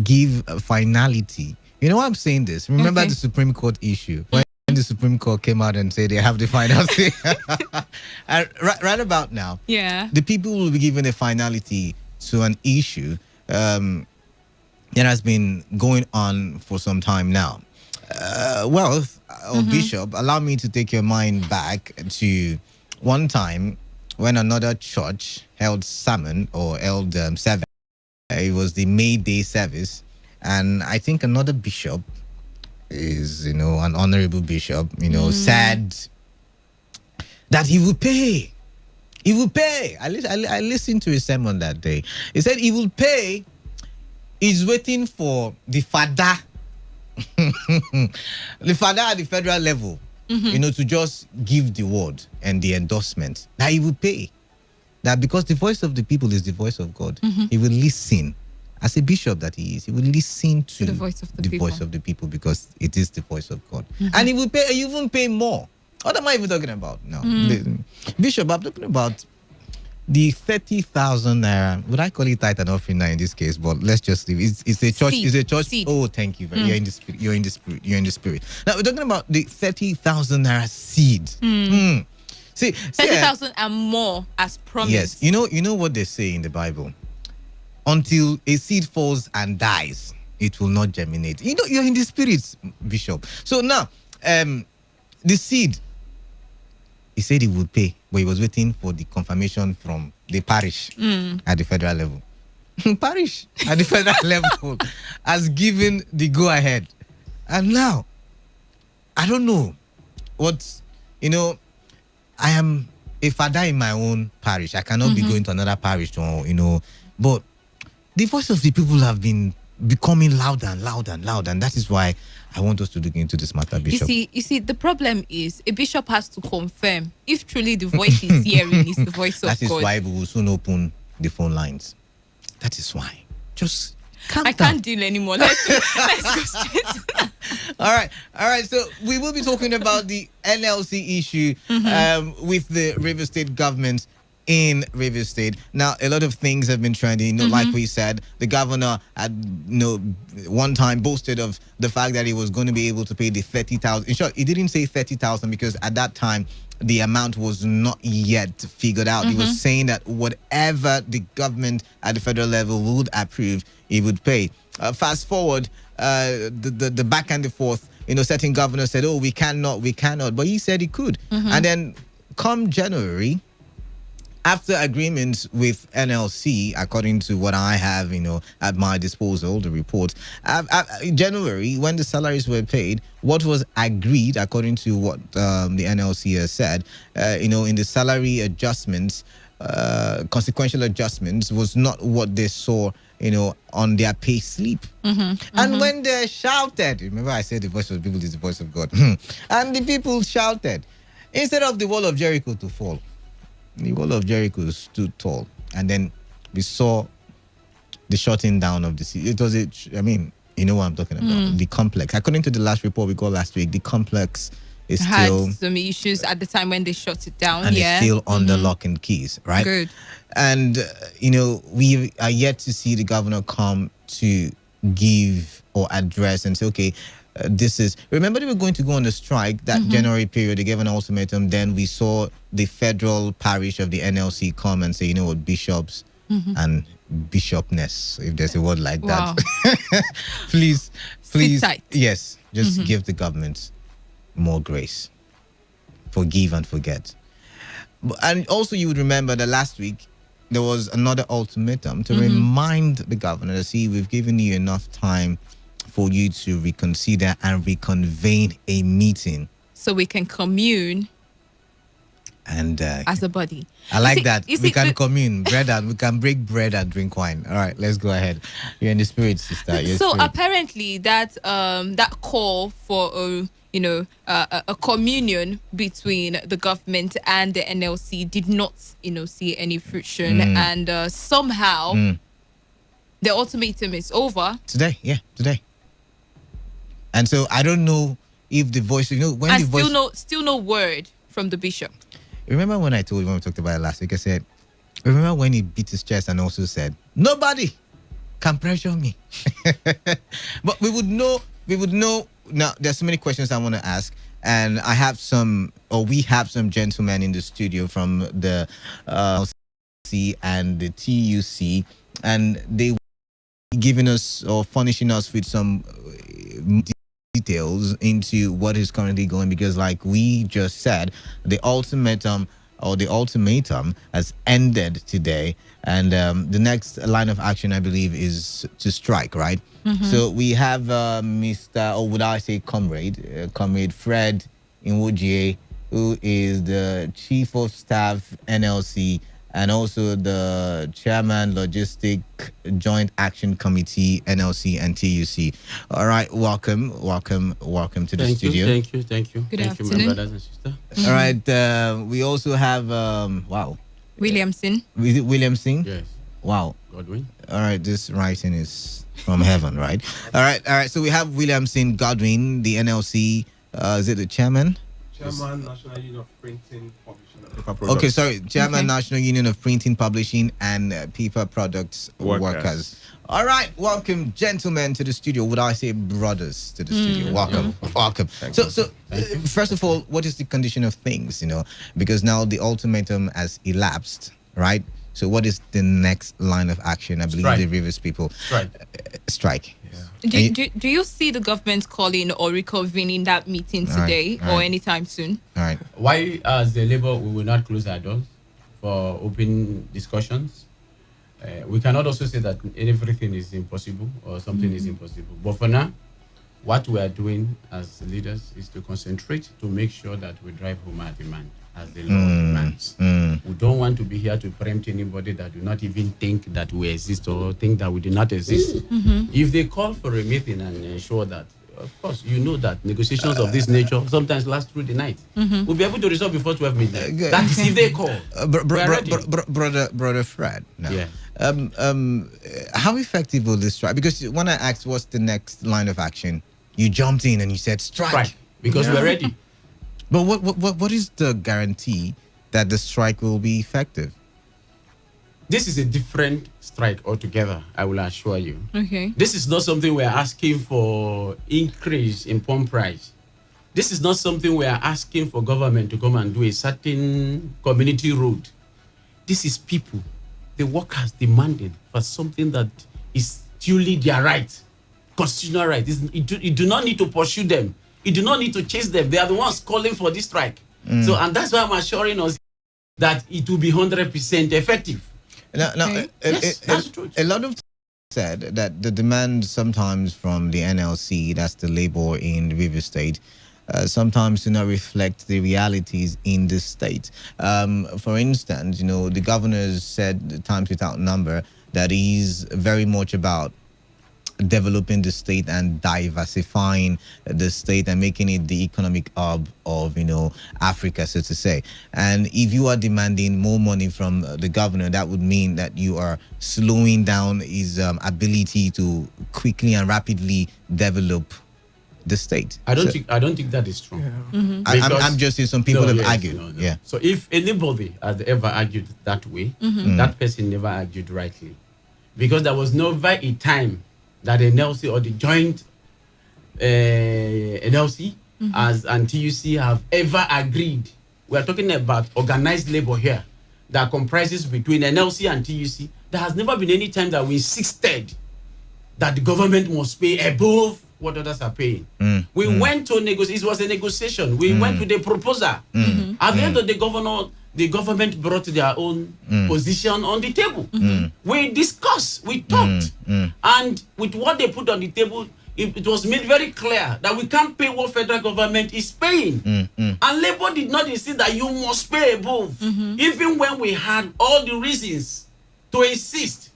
give a finality. You know why I'm saying this? Remember the Supreme Court issue? When the Supreme Court came out and said they have the final say. And right about now, the people will be given a finality to an issue that has been going on for some time now. Bishop, allow me to take your mind back to one time when another church held sermon or held service. It was the May Day service, and I think another bishop is, an honorable bishop, said that he will pay. He will pay. I listened to his sermon that day. He said he will pay. He's waiting for the father, the father at the federal level, to just give the word and the endorsement. That he will pay. That because the voice of the people is the voice of God, he will listen. As a bishop that he is, he will listen to the voice of the people. Voice of the people because it is the voice of God. And he will pay, even pay more. What am I even talking about now? Bishop, I'm talking about the 30,000 naira. Would I call it tithe and offering now in this case? But let's just leave. It's a church. It's a church. Seed. Oh, thank you. You're in the spirit. You're in the spirit. Now we're talking about the 30,000 naira seed. See, 30,000 and more as promised. Yes. You know what they say in the Bible? Until a seed falls and dies, it will not germinate. You're in the spirit, Bishop. So now, the seed, he said he would pay, but he was waiting for the confirmation from the parish at the federal level. Parish at the federal level has given the go-ahead. And now, I don't know what, I am a father in my own parish. I cannot be going to another parish, but the voice of the people have been becoming louder and louder and louder, and that is why I want us to look into this matter, Bishop. You see, the problem is a bishop has to confirm if truly the voice he's hearing is the voice of God. That is why we will soon open the phone lines. That is why. Just calm down. I can't deal anymore. Let's go straight. All right. So we will be talking about the NLC issue with the Rivers State government in Rivers State. Now, a lot of things have been trending. Like we said, the governor had, one time boasted of the fact that he was going to be able to pay the 30,000. In short, he didn't say 30,000 because at that time the amount was not yet figured out. He was saying that whatever the government at the federal level would approve, he would pay. Fast forward, the back and the forth. Certain governors said, "Oh, we cannot," but he said he could. And then, come January, after agreements with NLC, according to what I have, at my disposal, the report, in January, when the salaries were paid, what was agreed, according to what the NLC has said, in the salary adjustments, consequential adjustments, was not what they saw, on their pay slip. And when they shouted, remember I said the voice of the people is the voice of God, and the people shouted, instead of the wall of Jericho to fall, the wall of Jericho stood tall, and then we saw the shutting down of the city. It was you know what I'm talking about. The complex. According to the last report we got last week, the complex is had still some issues at the time when they shut it down. and it's still under lock and keys, right? Good. And we are yet to see the governor come to give or address and say, okay, this is. Remember, they were going to go on the strike that January period. They gave an ultimatum. Then we saw the federal parish of the NLC come and say, you know what, bishops and bishopness, if there's a word like that, please, Sit tight. yes, just give the government more grace, forgive and forget. And also, you would remember that last week there was another ultimatum to remind the governor, see, we've given you enough time for you to reconsider and reconvene a meeting So we can commune and as a body. I like that. We can commune, we can break bread and drink wine. All right, let's go ahead. You're in the spirit, sister. So apparently that that call for a communion between the government and the NLC did not see any fruition, and somehow the ultimatum is over today. And so I don't know if the voice, when and the voice, still no word from the bishop. Remember when I told you when we talked about it last week? I said, remember when he beat his chest and also said, nobody can pressure me. But we would know. Now, there's so many questions I want to ask, and we have some gentlemen in the studio from the LC and the TUC, and they giving us or furnishing us with some details into what is currently going, because like we just said, the ultimatum has ended today, and the next line of action, I believe, is to strike, right? So we have Mr. or would I say Comrade Fred Inwojie, who is the Chief of Staff NLC and also the Chairman Logistic Joint Action Committee NLC and TUC. All right, welcome to the studio. Thank you. Good afternoon. afternoon. My brothers and sisters. All right, we also have Williamson. Is it Williamson? Yes. Wow. Godwin. All right, this writing is from heaven, right? All right. So we have Williamson Godwin, the NLC. Is it the chairman? Chairman, National Union of Printing, Publishing and Paper Products. Okay, sorry. Chairman, National Union of Printing, Publishing and Paper Products Workers. All right, welcome, gentlemen, to the studio. Would I say brothers to the studio? Welcome. So first of all, what is the condition of things? Because now the ultimatum has elapsed, right? So what is the next line of action? I believe the Rivers people strike. Do you see the government calling or reconvening that meeting today or anytime soon? All right. Why, as the Labour, we will not close our doors for open discussions? We cannot also say that everything is impossible or something is impossible. But for now, what we are doing as leaders is to concentrate to make sure that we drive home our demand as the law demands. We don't want to be here to preempt anybody that do not even think that we exist or think that we do not exist. If they call for a meeting and ensure that, of course, that negotiations of this nature sometimes last through the night. We'll be able to resolve before 12 midnight. That is if they call. Brother Fred. No. Yeah. How effective will this strike? Because when I asked what's the next line of action, you jumped in and you said strike. Because we're ready. But what is the guarantee that the strike will be effective? This is a different strike altogether, I will assure you. Okay. This is not something we're asking for increase in pump price. This is not something we're asking for government to come and do a certain community road. This is people, the workers demanding for something that is duly their right, constitutional right. You do not need to pursue them. You do not need to chase them. They are the ones calling for this strike. And that's why I'm assuring us that it will be 100% effective. Now, That's true. a lot of said that the demand sometimes from the NLC, that's the labor in River State, sometimes do not reflect the realities in the state. For instance, the governor said times without number that he's very much about developing the state and diversifying the state and making it the economic hub of Africa, so to say. And if you are demanding more money from the governor, that would mean that you are slowing down his ability to quickly and rapidly develop the state. I don't think that is true. Yeah. I'm just saying some people have argued. No. Yeah. So if anybody has ever argued that way, that person never argued rightly, because there was never a time that NLC or the joint NLC as and TUC have ever agreed. We are talking about organized labor here that comprises between NLC and TUC. There has never been any time that we insisted that the government must pay above what others are paying. We went to negotiate. It was a negotiation. We went with a proposal. At the end of the government brought their own position on the table. We discussed, we talked, and with what they put on the table, it was made very clear that we can't pay what federal government is paying. And Labour did not insist that you must pay above, even when we had all the reasons to insist.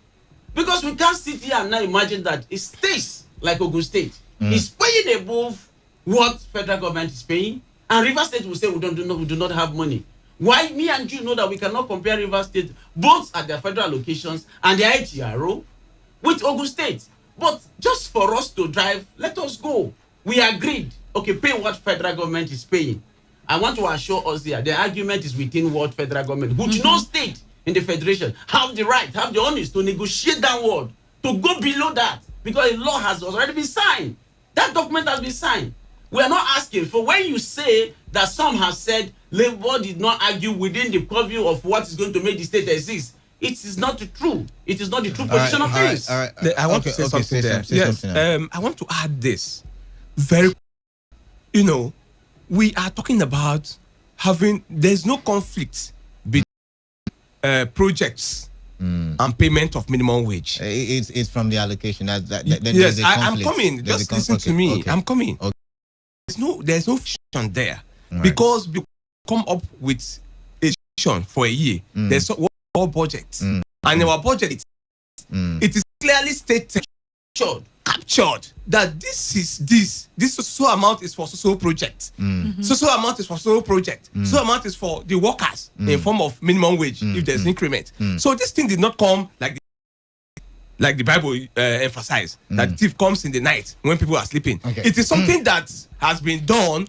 Because we can't sit here and now imagine that it stays like Ogun State is paying above what federal government is paying, and River State will say we do not have money. Why me and you know that we cannot compare River State both at their federal locations and their HRO with Ogun State? But just for us to drive, let us go. We agreed. Okay, pay what federal government is paying. I want to assure us here, the argument is within what federal government, which no state in the federation have the right, have the honest to negotiate downward, to go below that, because a law has already been signed. That document has been signed. We are not asking for when you say that some have said Labour did not argue within the purview of what is going to make the state exist. It is not true. It is not the true position of things. I want to say something there. Yes, I want to add this. We are talking about there's no conflict between projects and payment of minimum wage. It's from the allocation. Yes, I'm coming. Just listen to me. Okay. I'm coming. Okay. There's no fiction there, because we come up with a vision for a year. There's what we call budget, and our budget it is clearly stated, captured that this so amount is for so project, so amount is for so project, so amount is for the workers in form of minimum wage if there's increment. So this thing did not come like the Bible emphasized, that the thief comes in the night when people are sleeping. It is something that has been done